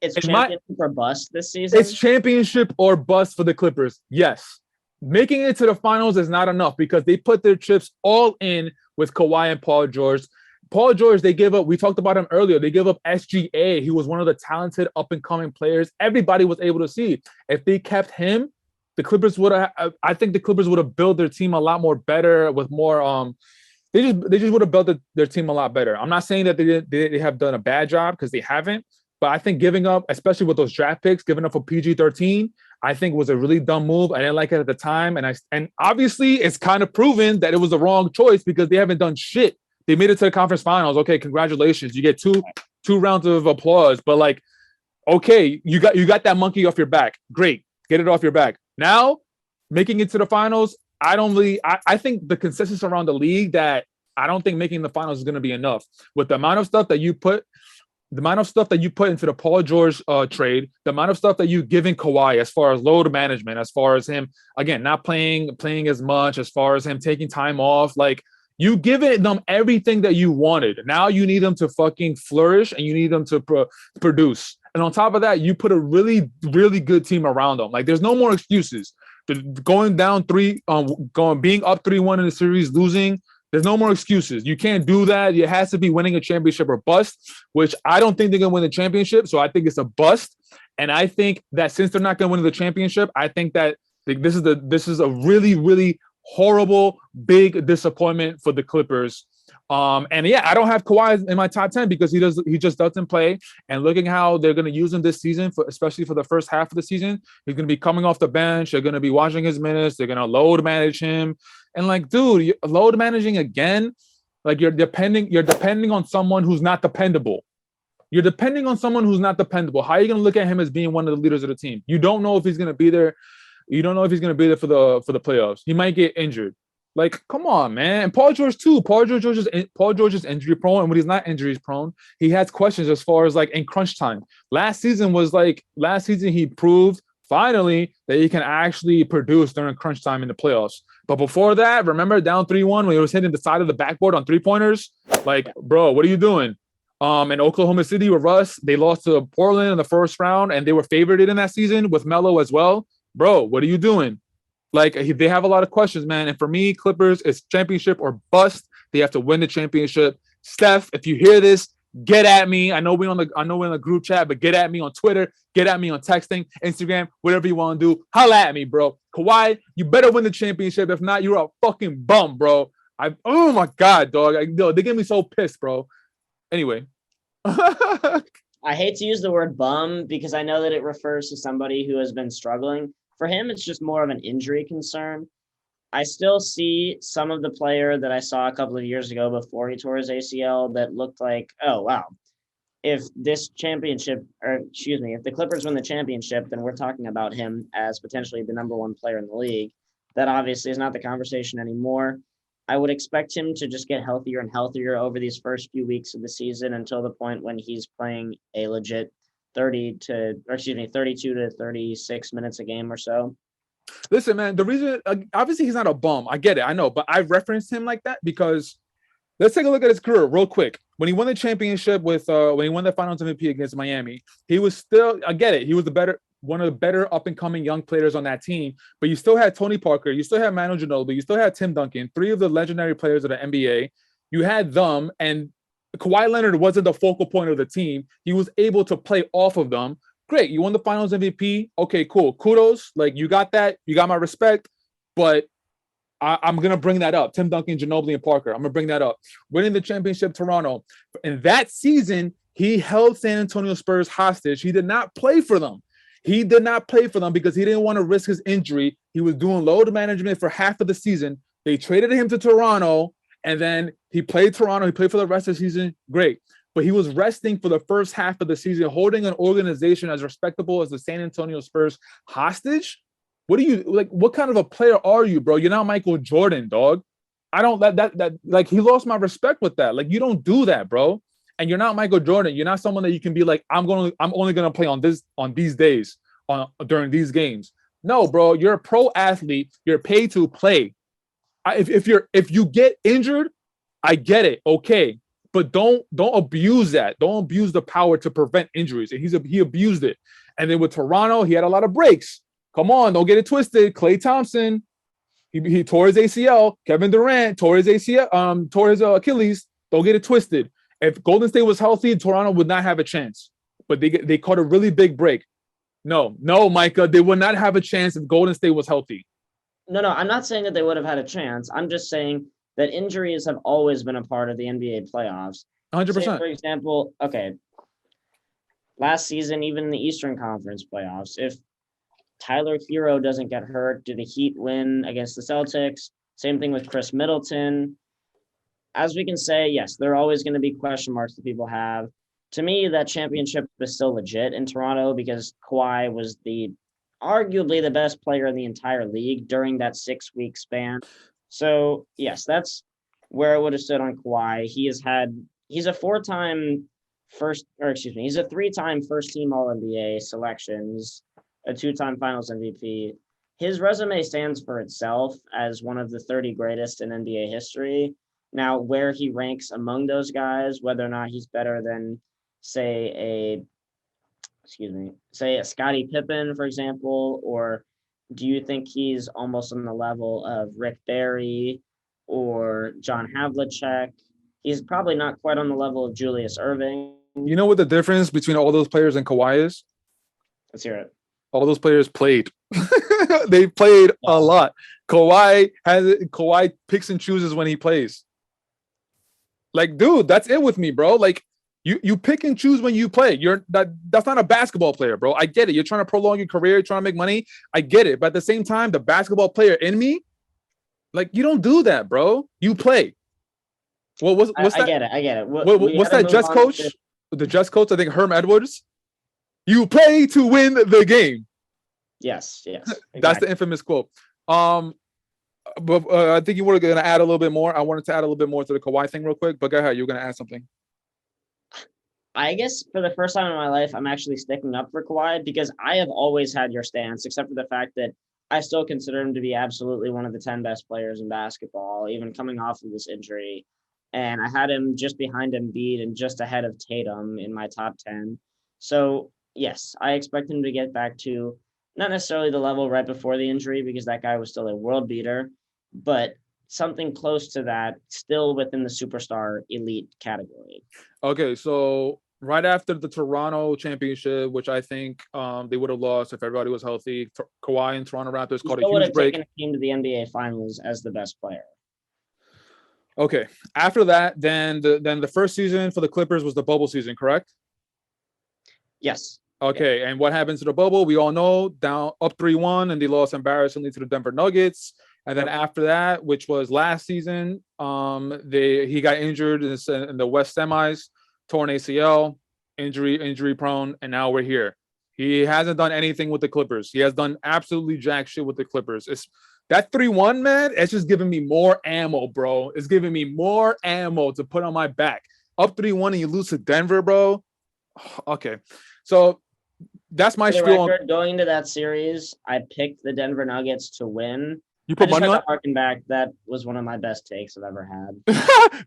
It's championship or bust this season? It's championship or bust for the Clippers. Yes. Making it to the finals is not enough because they put their chips all in with Kawhi and Paul George. Paul George, they gave up. We talked about him earlier. They gave up SGA. He was one of the talented up-and-coming players everybody was able to see. If they kept him, the Clippers would have. I think the Clippers would have built their team a lot more better with more. They just would have built their team a lot better. I'm not saying that they have done a bad job because they haven't, but I think giving up, especially with those draft picks, giving up for PG-13, I think was a really dumb move. I didn't like it at the time, and obviously it's kind of proven that it was the wrong choice because they haven't done shit. They made it to the conference finals. Okay, congratulations. You get two rounds of applause, but like, okay, you got that monkey off your back. Great, get it off your back. Now, making it to the finals, I think the consensus around the league that I don't think making the finals is going to be enough with the amount of stuff that you put. The amount of stuff that you put into the Paul George trade, the amount of stuff that you give in Kawhi as far as load management, as far as him, again, not playing as much, as far as him taking time off, like you given them everything that you wanted. Now you need them to fucking flourish and you need them to produce. And on top of that, you put a really, really good team around them. Like there's no more excuses. Going down being up 3-1 in the series, losing, There's no more excuses. You can't do that. It has to be winning a championship or bust, which I don't think they're going to win the championship. So I think it's a bust. And I think that since they're not going to win the championship, I think that this is a really, really horrible, big disappointment for the Clippers. And yeah, I don't have Kawhi in my top 10 because he just doesn't play. And looking how they're going to use him this season, especially for the first half of the season, he's going to be coming off the bench. They're going to be watching his minutes. They're going to load manage him. And like, dude, you're load managing again. Like you're depending on someone who's not dependable. You're depending on someone who's not dependable. How are you going to look at him as being one of the leaders of the team? You don't know if he's going to be there. You don't know if he's going to be there for the playoffs. He might get injured. Like, come on, man. And Paul George too. Paul George is injury prone, and when he's not injury prone, he has questions as far as like in crunch time. Last season he proved finally that he can actually produce during crunch time in the playoffs. But before that, remember down 3-1 when he was hitting the side of the backboard on 3-pointers? Like, bro, what are you doing? In Oklahoma City with Russ, they lost to Portland in the first round, and they were favored in that season with Melo as well. Bro, what are you doing? Like, they have a lot of questions, man. And for me, Clippers, it's championship or bust. They have to win the championship. Steph, if you hear this, get at me. I know we're in the group chat, but get at me on Twitter, get at me on texting, Instagram, whatever you want to do. Holla at me, bro. Kawhi, you better win the championship. If not, you're a fucking bum, bro. Oh my God, dog. They get me so pissed, bro. Anyway. I hate to use the word bum because I know that it refers to somebody who has been struggling. For him, it's just more of an injury concern. I still see some of the player that I saw a couple of years ago before he tore his ACL that looked like, oh, wow, if the Clippers win the championship, then we're talking about him as potentially the number one player in the league. That obviously is not the conversation anymore. I would expect him to just get healthier and healthier over these first few weeks of the season until the point when he's playing a legit 32 to 36 minutes a game or so. Listen, man, the reason, obviously he's not a bum. I get it. I know. But I referenced him like that because let's take a look at his career real quick. When he won the championship when he won the finals MVP against Miami, he was still, I get it. He was one of the better up and coming young players on that team, but you still had Tony Parker. You still had Manu Ginobili. You still had Tim Duncan, three of the legendary players of the NBA. You had them, and Kawhi Leonard wasn't the focal point of the team. He was able to play off of them. Great. You won the finals MVP. Okay, cool. Kudos. Like, you got that. You got my respect. But I'm going to bring that up. Tim Duncan, Ginobili, and Parker. I'm going to bring that up. Winning the championship, Toronto. In that season, he held San Antonio Spurs hostage. He did not play for them. He did not play for them because he didn't want to risk his injury. He was doing load management for half of the season. They traded him to Toronto, and then he played Toronto. He played for the rest of the season. Great. But he was resting for the first half of the season, holding an organization as respectable as the San Antonio Spurs hostage. What do you like? What kind of a player are you, bro? You're not Michael Jordan, dog. I don't like he lost my respect with that. Like, you don't do that, bro. And you're not Michael Jordan. You're not someone that you can be like, I'm only gonna play on these days, during these games. No, bro. You're a pro athlete. You're paid to play. If you get injured, I get it. Okay. But don't abuse that. Don't abuse the power to prevent injuries. And he abused it. And then with Toronto, he had a lot of breaks. Come on, don't get it twisted. Klay Thompson, he tore his ACL. Kevin Durant tore his ACL, tore his Achilles. Don't get it twisted. If Golden State was healthy, Toronto would not have a chance. But they caught a really big break. No, Micah, they would not have a chance if Golden State was healthy. No, I'm not saying that they would have had a chance. I'm just saying that injuries have always been a part of the NBA playoffs. 100%. Say, for example, okay, last season, even in the Eastern Conference playoffs, if Tyler Hero doesn't get hurt, do the Heat win against the Celtics? Same thing with Chris Middleton. As we can say, yes, there are always going to be question marks that people have. To me, that championship is still legit in Toronto because Kawhi was arguably the best player in the entire league during that 6-week span. So, yes, that's where I would have stood on Kawhi. He's a 3-time first-team All-NBA selections, a 2-time Finals MVP. His resume stands for itself as one of the 30 greatest in NBA history. Now, where he ranks among those guys, whether or not he's better than, say a Scottie Pippen, for example, or do you think he's almost on the level of Rick Barry or John Havlicek. He's probably not quite on the level of Julius Irving. You know what the difference between all those players and Kawhi is? Let's hear it. All those players played. They played a lot. Kawhi picks and chooses when he plays. Like, dude, that's it with me, bro. Like, you pick and choose when you play. That's not a basketball player, bro. I get it. You're trying to prolong your career, you're trying to make money. I get it. But at the same time, the basketball player in me, like, you don't do that, bro. You play. Well, what's that? I get it. What's that Jets coach? The Jets coach, I think Herm Edwards. You play to win the game. Yes. Exactly. That's the infamous quote. But I think you were going to add a little bit more. I wanted to add a little bit more to the Kawhi thing real quick, but go ahead. You were going to add something. I guess for the first time in my life, I'm actually sticking up for Kawhi because I have always had your stance, except for the fact that I still consider him to be absolutely one of the 10 best players in basketball, even coming off of this injury. And I had him just behind Embiid and just ahead of Tatum in my top 10. So, yes, I expect him to get back to not necessarily the level right before the injury because that guy was still a world beater, but something close to that, still within the superstar elite category. Okay, so right after the Toronto championship, which I think they would have lost if everybody was healthy, Kawhi and Toronto Raptors caught a huge break. Taken a team to the NBA Finals as the best player. Okay, after that, then the first season for the Clippers was the bubble season, correct? Yes. Okay, yeah. And what happens to the bubble? We all know, down up 3-1, and they lost embarrassingly to the Denver Nuggets. And then after that, which was last season, he got injured in the West semis, torn ACL, injury prone, and now we're here. He hasn't done anything with the Clippers. He has done absolutely jack shit with the Clippers. It's that 3-1, man. It's just giving me more ammo, bro. It's giving me more ammo to put on my back. Up 3-1 and you lose to Denver, bro. Okay, so that's my spiel. Going into that series, I picked the Denver Nuggets to win. You put money on it? Harken back, that was one of my best takes I've ever had.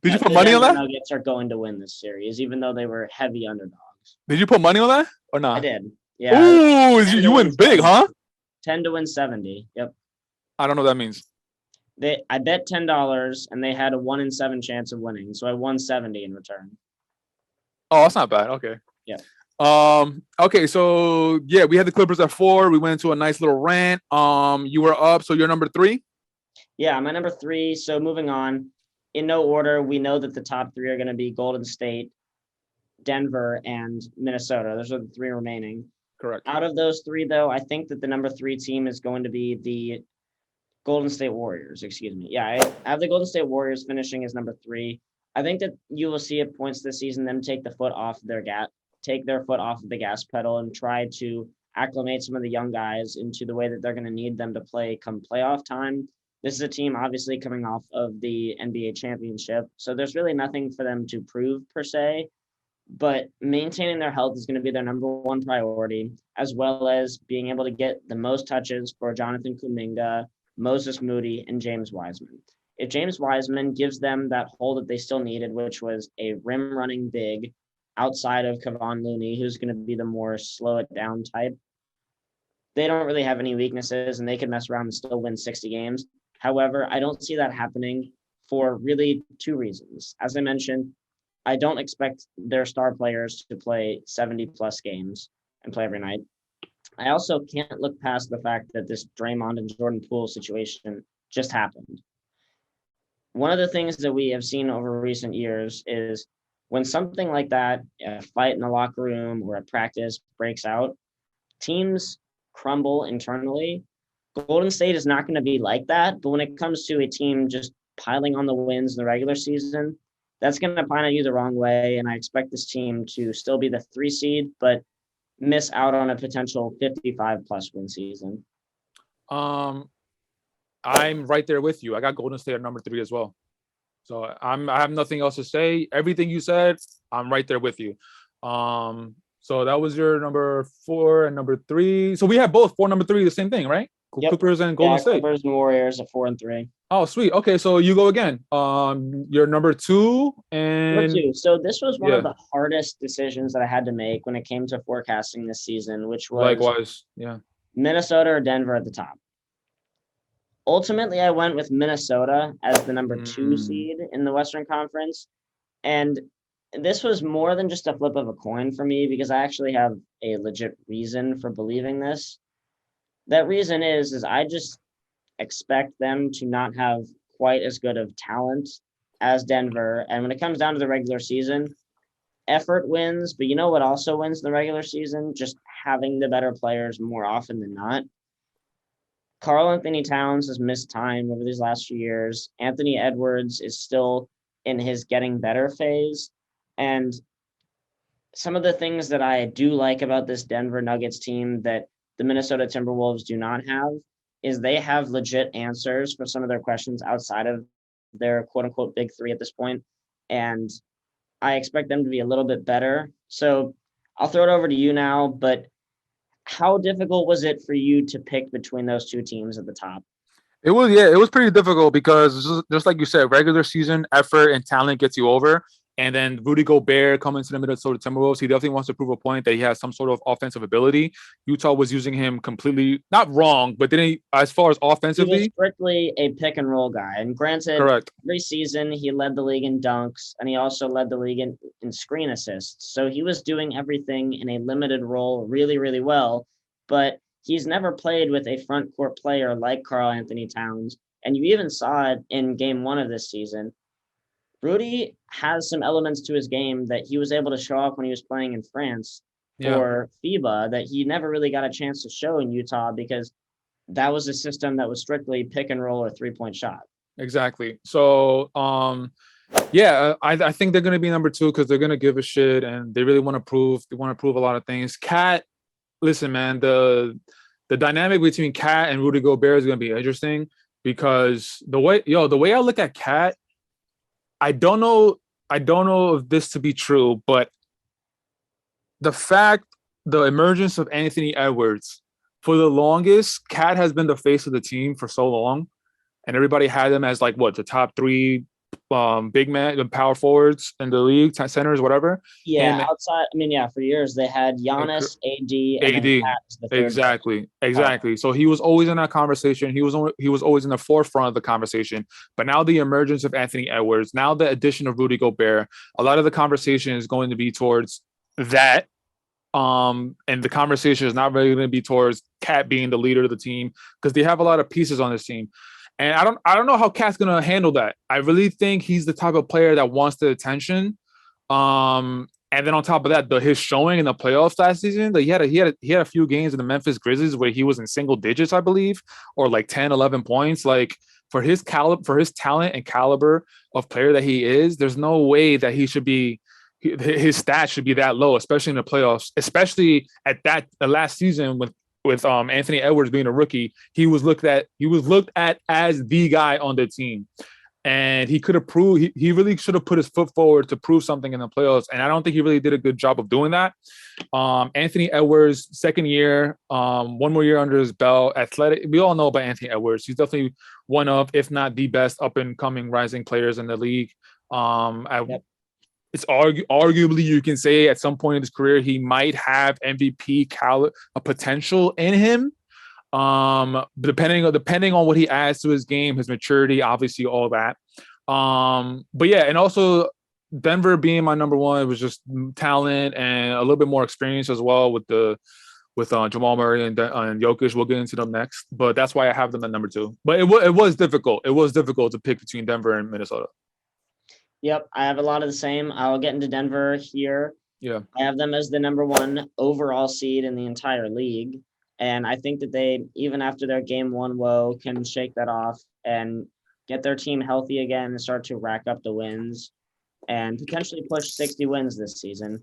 Did you put money on that? The Nuggets are going to win this series, even though they were heavy underdogs. Did you put money on that or not? I did. Yeah. Ooh, you went big, huh? 10 to win 70. Yep. I don't know what that means. I bet $10 and they had a 1 in 7 chance of winning, so I won 70 in return. Oh, that's not bad. Okay. Yeah. Okay, so yeah, we had the Clippers at 4. We went into a nice little rant. You were up, so you're number 3? Yeah, my number 3. So moving on, in no order, we know that the top 3 are going to be Golden State, Denver, and Minnesota. Those are the 3 remaining. Correct. Out of those 3, though, I think that the number 3 team is going to be the Golden State Warriors. Excuse me. Yeah, I have the Golden State Warriors finishing as number 3. I think that you will see at points this season them take their foot off of the gas pedal and try to acclimate some of the young guys into the way that they're going to need them to play come playoff time. This is a team obviously coming off of the NBA championship, so there's really nothing for them to prove per se, but maintaining their health is going to be their number 1 priority, as well as being able to get the most touches for Jonathan Kuminga, Moses Moody, and James Wiseman. If James Wiseman gives them that hole that they still needed, which was a rim running big outside of Kevon Looney, who's going to be the more slow it down type, they don't really have any weaknesses and they can mess around and still win 60 games. However, I don't see that happening for really 2 reasons. As I mentioned, I don't expect their star players to play 70 plus games and play every night. I also can't look past the fact that this Draymond and Jordan Poole situation just happened. One of the things that we have seen over recent years is when something like that, a fight in the locker room or a practice breaks out, teams crumble internally. Golden State is not going to be like that, but when it comes to a team just piling on the wins in the regular season, that's going to find you the wrong way, and I expect this team to still be the 3 seed, but miss out on a potential 55-plus win season. I'm right there with you. I got Golden State at number 3 as well. So I have nothing else to say. Everything you said, I'm right there with you. So that was your number 4 and number 3. So we have both 4, number 3, the same thing, right? Yep. Clippers and Golden State. Clippers and Warriors at 4 and 3. Oh, sweet. Okay, so you go again. You're number 2 and number 2. So this was one of the hardest decisions that I had to make when it came to forecasting this season, which was likewise, yeah, Minnesota or Denver at the top. Ultimately, I went with Minnesota as the number 2 Mm, seed in the Western Conference. And this was more than just a flip of a coin for me because I actually have a legit reason for believing this. That reason is I just expect them to not have quite as good of talent as Denver. And when it comes down to the regular season, effort wins. But you know what also wins the regular season? Just having the better players more often than not. Karl-Anthony Towns has missed time over these last few years. Anthony Edwards is still in his getting better phase. And some of the things that I do like about this Denver Nuggets team that the Minnesota Timberwolves do not have is they have legit answers for some of their questions outside of their quote unquote big three at this point. And I expect them to be a little bit better. So I'll throw it over to you now, but how difficult was it for you to pick between those two teams at the top? it was pretty difficult because just like you said, regular season effort and talent gets you over. And then Rudy Gobert coming to the Minnesota Timberwolves, he definitely wants to prove a point that he has some sort of offensive ability. Utah was using him completely not wrong, but didn't as far as He was offensively, strictly a pick and roll guy. And granted, correct. every season he led the league in dunks and he also led the league in screen assists. So he was doing everything in a limited role really, really well. But he's never played with a front court player like Karl-Anthony Towns. And you even saw it in game one of this season. Rudy has some elements to his game that he was able to show off when he was playing in France Yeah, for FIBA that he never really got a chance to show in Utah because that was a system that was strictly pick and roll or 3-point shot. exactly. So yeah, I think they're gonna be number two because they're gonna give a shit and they really want to prove a lot of things. Cat, listen, man, the dynamic between Cat and Rudy Gobert is gonna be interesting because the way I look at Cat, I don't know if this to be true, but the fact the emergence of Anthony Edwards for the longest, Cat has been the face of the team for so long, and everybody had him as like what the top three big man, the power forwards in the league, centers, whatever. Yeah, Him, outside, I mean, yeah, for years they had Giannis, AD, and then AD, Cat as the third best exactly, power. exactly. So he was always in that conversation. He was always in the forefront of the conversation. But now the emergence of Anthony Edwards, now the addition of Rudy Gobert, a lot of the conversation is going to be towards that. And the conversation is not really going to be towards Cat being the leader of the team because they have a lot of pieces on this team. And I don't know how Cat's gonna handle that. I really think he's the type of player that wants the attention. And then on top of that, his showing in the playoffs last season, that he had a few games in the Memphis Grizzlies where he was in single digits, I believe, or like 10, 11 points. Like for his talent and caliber of player that he is, there's no way that he should be his stats should be that low, especially in the playoffs, especially at that the last season with Anthony Edwards being a rookie. He was looked at as the guy on the team. And he could have proved he really should have put his foot forward to prove something in the playoffs. And I don't think he really did a good job of doing that. Anthony Edwards, second year, one more year under his belt, athletic. We all know about Anthony Edwards. He's definitely one of, if not the best up and coming rising players in the league. Yep. It's arguably you can say at some point in his career he might have MVP potential in him. Depending on what he adds to his game, his maturity, obviously all that. But yeah, and also Denver being my number one, it was just talent and a little bit more experience as well with Jamal Murray and Jokic. We'll get into them next, but that's why I have them at number two. But it was difficult. It was difficult to pick between Denver and Minnesota. Yep, I have a lot of the same. I'll get into Denver here. Yeah. I have them as the number one overall seed in the entire league. And I think that they, even after their game one woe, can shake that off and get their team healthy again and start to rack up the wins and potentially push 60 wins this season.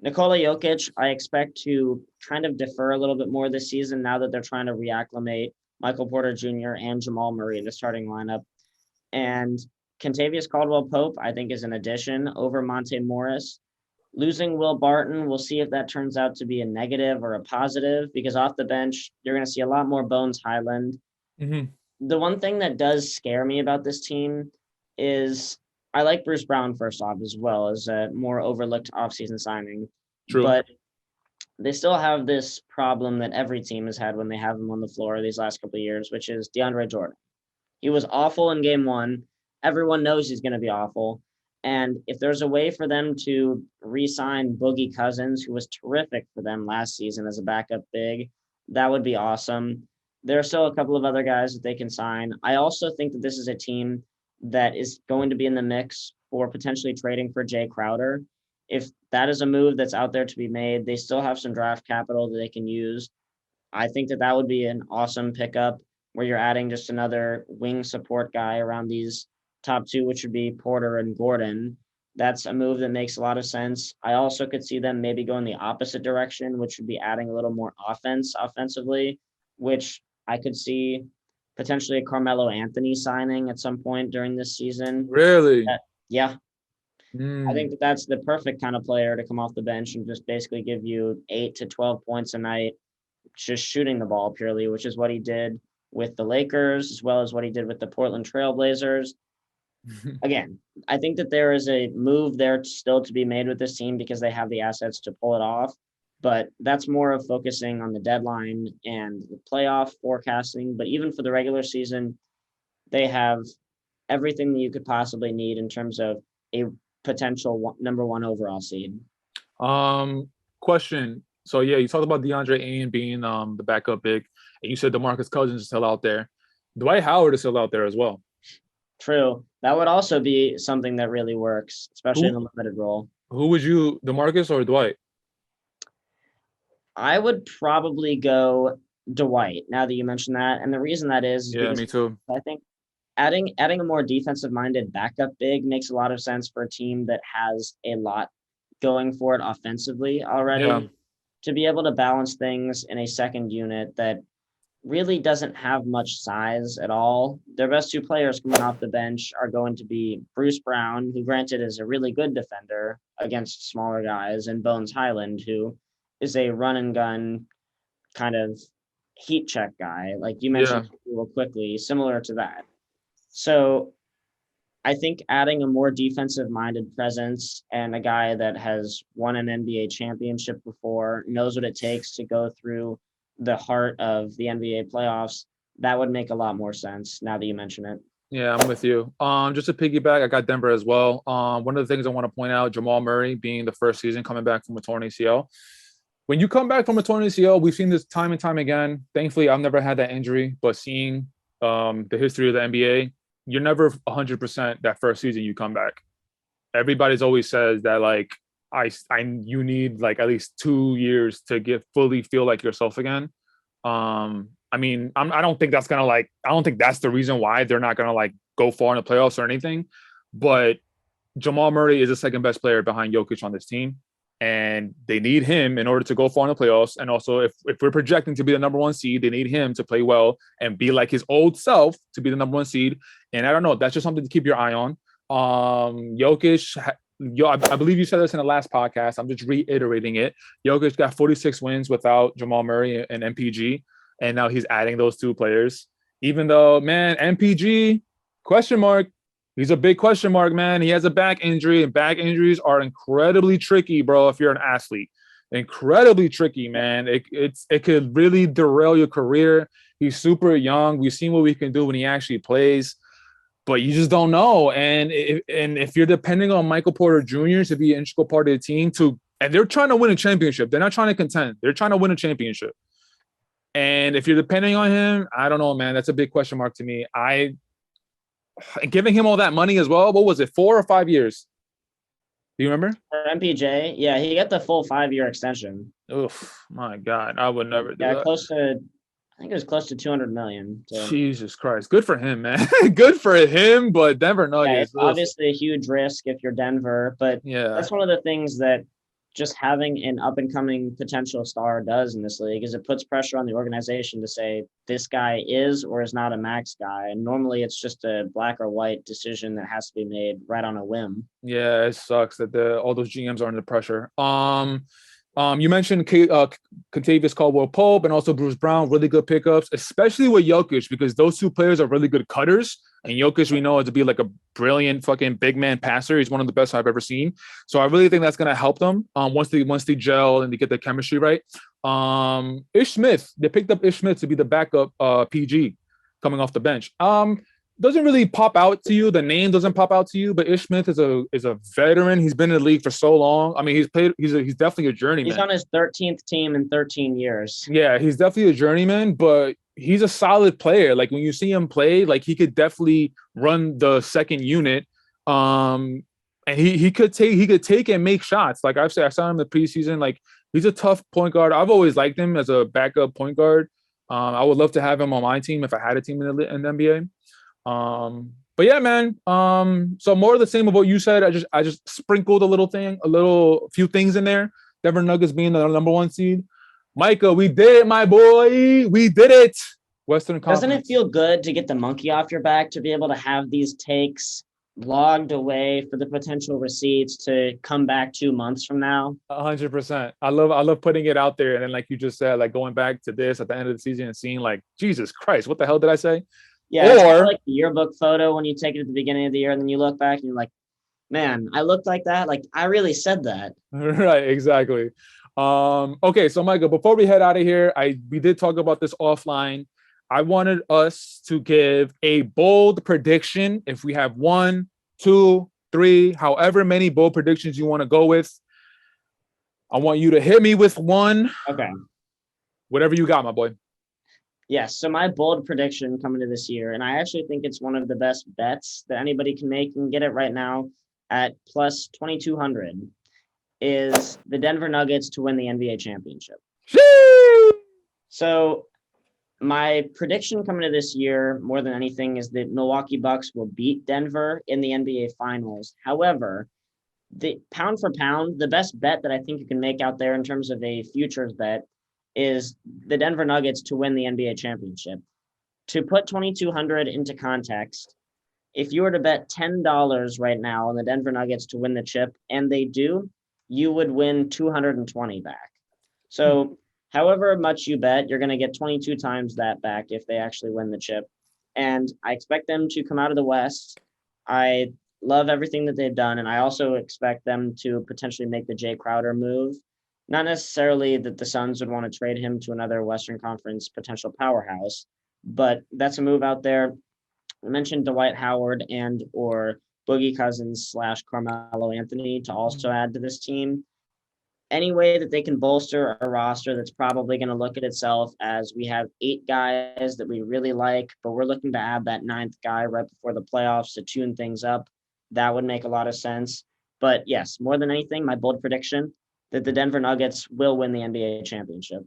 Nikola Jokic, I expect to kind of defer a little bit more this season now that they're trying to reacclimate Michael Porter Jr. and Jamal Murray in the starting lineup. And Kentavious Caldwell-Pope, I think, is an addition over Monte Morris. Losing Will Barton, we'll see if that turns out to be a negative or a positive, because off the bench, you're going to see a lot more Bones Highland. Mm-hmm. The one thing that does scare me about this team is I like Bruce Brown, first off, as well as a more overlooked offseason signing. True. But they still have this problem that every team has had when they have him on the floor these last couple of years, which is DeAndre Jordan. He was awful in game one. Everyone knows he's going to be awful. And if there's a way for them to re-sign Boogie Cousins, who was terrific for them last season as a backup big, that would be awesome. There are still a couple of other guys that they can sign. I also think that this is a team that is going to be in the mix for potentially trading for Jay Crowder. If that is a move that's out there to be made, they still have some draft capital that they can use. I think that would be an awesome pickup where you're adding just another wing support guy around these top two, which would be Porter and Gordon. That's a move that makes a lot of sense. I also could see them maybe going the opposite direction, which would be adding a little more offensively, which I could see potentially a Carmelo Anthony signing at some point during this season. Really? Yeah. I think that's the perfect kind of player to come off the bench and just basically give you 8 to 12 points a night, just shooting the ball purely, which is what he did with the Lakers, as well as what he did with the Portland Trailblazers. Again, I think that there is a move there still to be made with this team because they have the assets to pull it off. But that's more of focusing on the deadline and the playoff forecasting. But even for the regular season, they have everything that you could possibly need in terms of a potential number one overall seed. Question. So yeah, you talked about DeAndre Ayton being the backup big, and you said DeMarcus Cousins is still out there. Dwight Howard is still out there as well. True. That would also be something that really works, especially in a limited role. Who would you, DeMarcus or Dwight? I would probably go Dwight now that you mentioned that. And the reason that is Yeah, me too. I think adding a more defensive-minded backup big makes a lot of sense for a team that has a lot going for it offensively already. Yeah. To be able to balance things in a second unit that really doesn't have much size at all. Their best two players coming off the bench are going to be Bruce Brown, who granted is a really good defender against smaller guys, and Bones Highland, who is a run and gun kind of heat check guy, like you mentioned real quickly, similar to that. So I think adding a more defensive-minded presence and a guy that has won an NBA championship before, knows what it takes to go through the heart of the NBA playoffs, that would make a lot more sense now that you mention it. Yeah, I'm with you. Just to piggyback, I got Denver as well. One of the things I want to point out, Jamal Murray being the first season coming back from a torn ACL. When you come back from a torn ACL, we've seen this time and time again. Thankfully, I've never had that injury, but seeing the history of the NBA, you're never 100% that first season you come back. Everybody's always says that like you need like at least 2 years to fully feel like yourself again. I mean, I don't think that's the reason why they're not gonna like go far in the playoffs or anything. But Jamal Murray is the second best player behind Jokic on this team, and they need him in order to go far in the playoffs. And also, if we're projecting to be the number one seed, they need him to play well and be like his old self to be the number one seed. And I don't know, that's just something to keep your eye on. Jokic, I believe you said this in the last podcast. I'm just reiterating it. Jokic got 46 wins without Jamal Murray and MPG, and now he's adding those two players. Even though, man, MPG, question mark. He's a big question mark, man. He has a back injury, and back injuries are incredibly tricky, bro, if you're an athlete. Incredibly tricky, man. It could really derail your career. He's super young. We've seen what we can do when he actually plays, but you just don't know. And if you're depending on Michael Porter Jr. to be an integral part of the team, and they're trying to win a championship. They're not trying to contend. They're trying to win a championship. And if you're depending on him, I don't know, man. That's a big question mark to me. Giving him all that money as well. What was it, 4 or 5 years? Do you remember? For MPJ, yeah, he got the full 5-year extension. Oof, my God, I would never do that. I think it was close to 200 million. So. Jesus Christ, good for him, man. Good for him, but Denver Nuggets. Yeah, it's obviously a huge risk if you're Denver, but that's one of the things that just having an up-and-coming potential star does in this league is it puts pressure on the organization to say this guy is or is not a max guy. And normally it's just a black or white decision that has to be made right on a whim. Yeah, it sucks that all those GMs are under pressure. You mentioned Kentavious Caldwell-Pope and also Bruce Brown, really good pickups, especially with Jokic, because those two players are really good cutters. And Jokic, we know to be like a brilliant fucking big man passer. He's one of the best I've ever seen. So I really think that's gonna help them once they gel and they get the chemistry right. Ish Smith, they picked up Ish Smith to be the backup PG coming off the bench. Doesn't really pop out to you. The name doesn't pop out to you, but Ish Smith is a veteran. He's been in the league for so long. I mean, he's definitely a journeyman. He's on his 13th team in 13 years. Yeah, he's definitely a journeyman, but he's a solid player. Like when you see him play, like he could definitely run the second unit. And he could take and make shots. Like I've said, I saw him in the preseason. Like he's a tough point guard. I've always liked him as a backup point guard. I would love to have him on my team if I had a team in the NBA. But yeah, man. So more of the same of what you said. I just sprinkled a few things in there. Denver Nuggets being the number 1 seed. Micah, we did it, my boy. We did it. Western Conference. Doesn't it feel good to get the monkey off your back to be able to have these takes logged away for the potential receipts to come back 2 months from now? 100%. I love putting it out there, and then like you just said, like going back to this at the end of the season and seeing like, Jesus Christ, what the hell did I say? Yeah, it's kind of like the yearbook photo when you take it at the beginning of the year and then you look back and you're like, man, I looked like that. Like I really said that. Right, exactly. Okay, so Michael, before we head out of here, we did talk about this offline. I wanted us to give a bold prediction. If we have 1, 2, 3, however many bold predictions you want to go with, I want you to hit me with one. Okay. Whatever you got, my boy. Yes. So my bold prediction coming to this year, and I actually think it's one of the best bets that anybody can make and get it right now at plus 2,200, is the Denver Nuggets to win the NBA championship. So my prediction coming to this year, more than anything, is that Milwaukee Bucks will beat Denver in the NBA Finals. However, the pound for pound, the best bet that I think you can make out there in terms of a futures bet is the Denver Nuggets to win the NBA championship. To put 2,200 into context, if you were to bet $10 right now on the Denver Nuggets to win the chip, and they do, you would win 220 back. So however much you bet, you're going to get 22 times that back if they actually win the chip. And I expect them to come out of the West. I love everything that they've done. And I also expect them to potentially make the Jay Crowder move. Not necessarily that the Suns would want to trade him to another Western Conference potential powerhouse, but that's a move out there. I mentioned Dwight Howard and or Boogie Cousins / Carmelo Anthony to also add to this team. Any way that they can bolster a roster that's probably going to look at itself as we have 8 guys that we really like, but we're looking to add that 9th guy right before the playoffs to tune things up. That would make a lot of sense. But yes, more than anything, my bold prediction that the Denver Nuggets will win the NBA championship.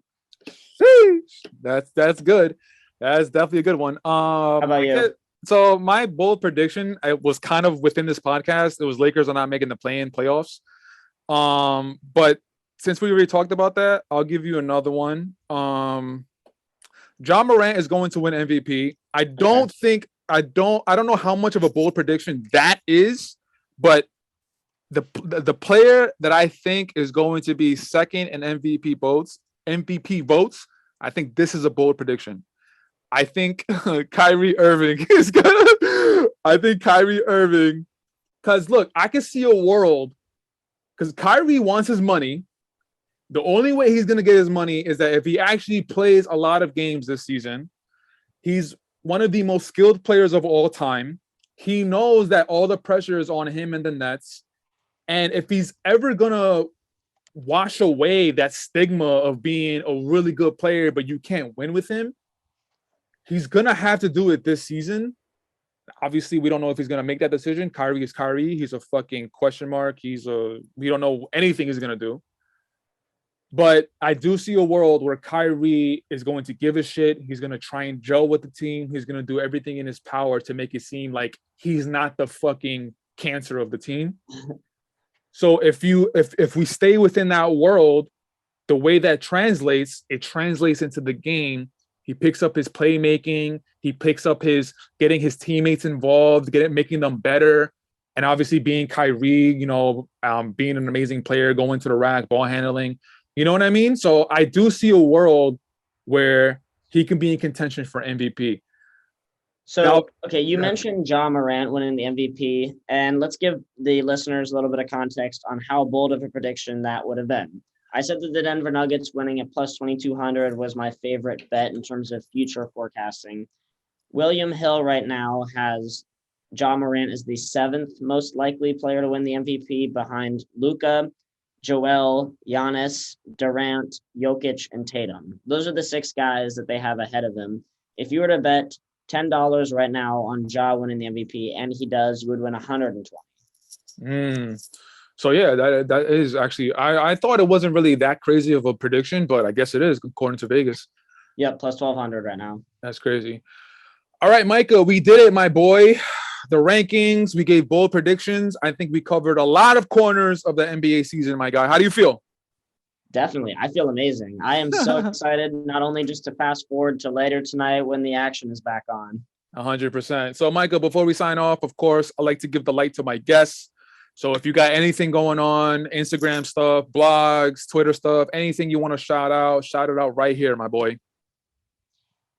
That's good. That's definitely a good one. How about you? So my bold prediction, I was kind of within this podcast. It was Lakers are not making the play-in playoffs. But since we already talked about that, I'll give you another one. Ja Morant is going to win MVP. I don't know how much of a bold prediction that is, but the player that I think is going to be second in MVP votes, I think this is a bold prediction. I think Kyrie Irving is gonna. I think Kyrie Irving, because look, I can see a world because Kyrie wants his money. The only way he's gonna get his money is that if he actually plays a lot of games this season. He's one of the most skilled players of all time. He knows that all the pressure is on him and the Nets. And if he's ever gonna wash away that stigma of being a really good player, but you can't win with him, he's gonna have to do it this season. Obviously, we don't know if he's gonna make that decision. Kyrie is Kyrie. He's a fucking question mark. We don't know anything he's gonna do. But I do see a world where Kyrie is going to give a shit. He's going to try and gel with the team. He's going to do everything in his power to make it seem like he's not the fucking cancer of the team. So if we stay within that world, the way that translates, it translates into the game. He picks up his playmaking. He picks up his getting his teammates involved, making them better. And obviously being Kyrie, being an amazing player, going to the rack, ball handling. You know what I mean? So I do see a world where he can be in contention for MVP. So, okay, you yeah. mentioned Ja Morant winning the MVP, and let's give the listeners a little bit of context on how bold of a prediction that would have been. I said that the Denver Nuggets winning at plus 2,200 was my favorite bet in terms of future forecasting. William Hill right now has Ja Morant as the seventh most likely player to win the MVP behind Luka, Joel, Giannis, Durant, Jokic, and Tatum. Those are the six guys that they have ahead of him. If you were to bet $10 right now on Ja winning the MVP, and he does, you would win 120. So yeah, that is actually I thought it wasn't really that crazy of a prediction, but I guess it is according to Vegas. Yep, plus 1,200 right now. That's crazy. All right, Micah, we did it, my boy. The rankings, we gave bold predictions. I think we covered a lot of corners of the NBA season, my guy. How do you feel? Definitely. I feel amazing. I am so excited, not only just to fast forward to later tonight when the action is back on. 100%. So, Micah, before we sign off, of course, I like to give the light to my guests. So if you got anything going on, Instagram stuff, blogs, Twitter stuff, anything you want to shout it out right here, my boy.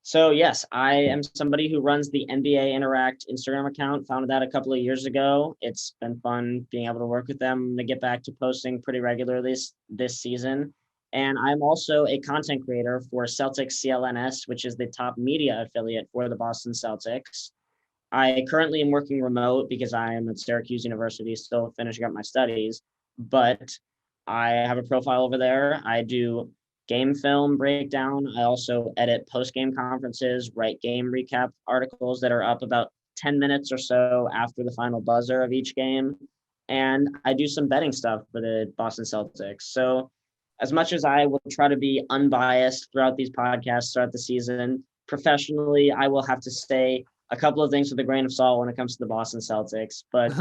So yes, I am somebody who runs the NBA Interact Instagram account. Founded that a couple of years ago. It's been fun being able to work with them to get back to posting pretty regularly this season. And I'm also a content creator for Celtics CLNS, which is the top media affiliate for the Boston Celtics. I currently am working remote because I am at Syracuse University, still finishing up my studies, but I have a profile over there. I do game film breakdown. I also edit post-game conferences, write game recap articles that are up about 10 minutes or so after the final buzzer of each game. And I do some betting stuff for the Boston Celtics. So as much as I will try to be unbiased throughout these podcasts throughout the season, professionally, I will have to say a couple of things with a grain of salt when it comes to the Boston Celtics. But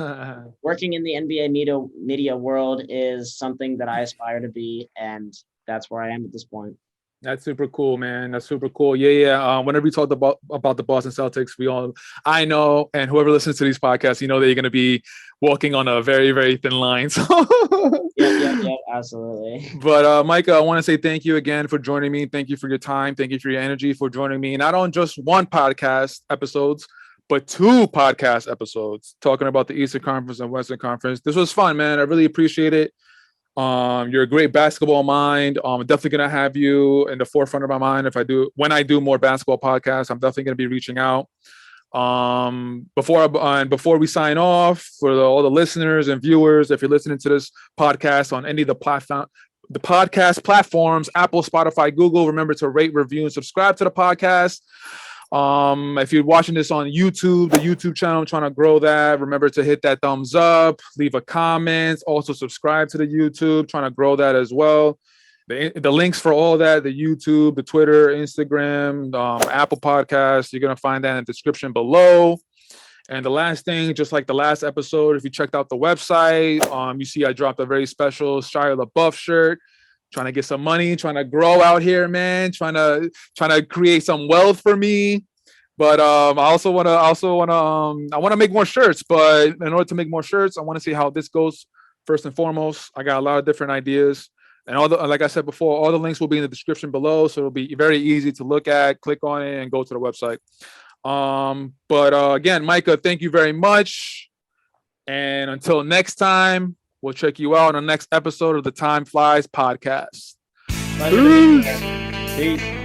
working in the NBA media world is something that I aspire to be, and that's where I am at this point. That's super cool, man. That's super cool. Yeah. Whenever we talk about the Boston Celtics, I know, and whoever listens to these podcasts, you know that you're going to be walking on a very, very thin line. So Yeah, absolutely. But Micah, I want to say thank you again for joining me. Thank you for your time. Thank you for your energy for joining me. Not on just one podcast episodes, but two podcast episodes talking about the Eastern Conference and Western Conference. This was fun, man. I really appreciate it. You're a great basketball mind. I'm definitely gonna have you in the forefront of my mind when I do more basketball podcasts. I'm definitely gonna be reaching out. Before we sign off, for all the listeners and viewers, if you're listening to this podcast on any of the podcast platforms, Apple, Spotify, Google, remember to rate, review, and subscribe to the podcast. If you're watching this on YouTube, the YouTube channel, I'm trying to grow that. Remember to hit that thumbs up, leave a comment, also subscribe to the YouTube, trying to grow that as well. The links for all that, the YouTube, the Twitter, Instagram, Apple Podcasts, you're going to find that in the description below. And the last thing, just like the last episode, if you checked out the website, you see I dropped a very special Shia LaBeouf shirt. Trying to get some money, trying to grow out here, man. Trying to create some wealth for me. But I want to make more shirts. But in order to make more shirts, I want to see how this goes. First and foremost, I got a lot of different ideas, and like I said before, all the links will be in the description below, so it'll be very easy to look at, click on it, and go to the website. But again, Micah, thank you very much. And until next time. We'll check you out on the next episode of the Time Flies podcast. Peace.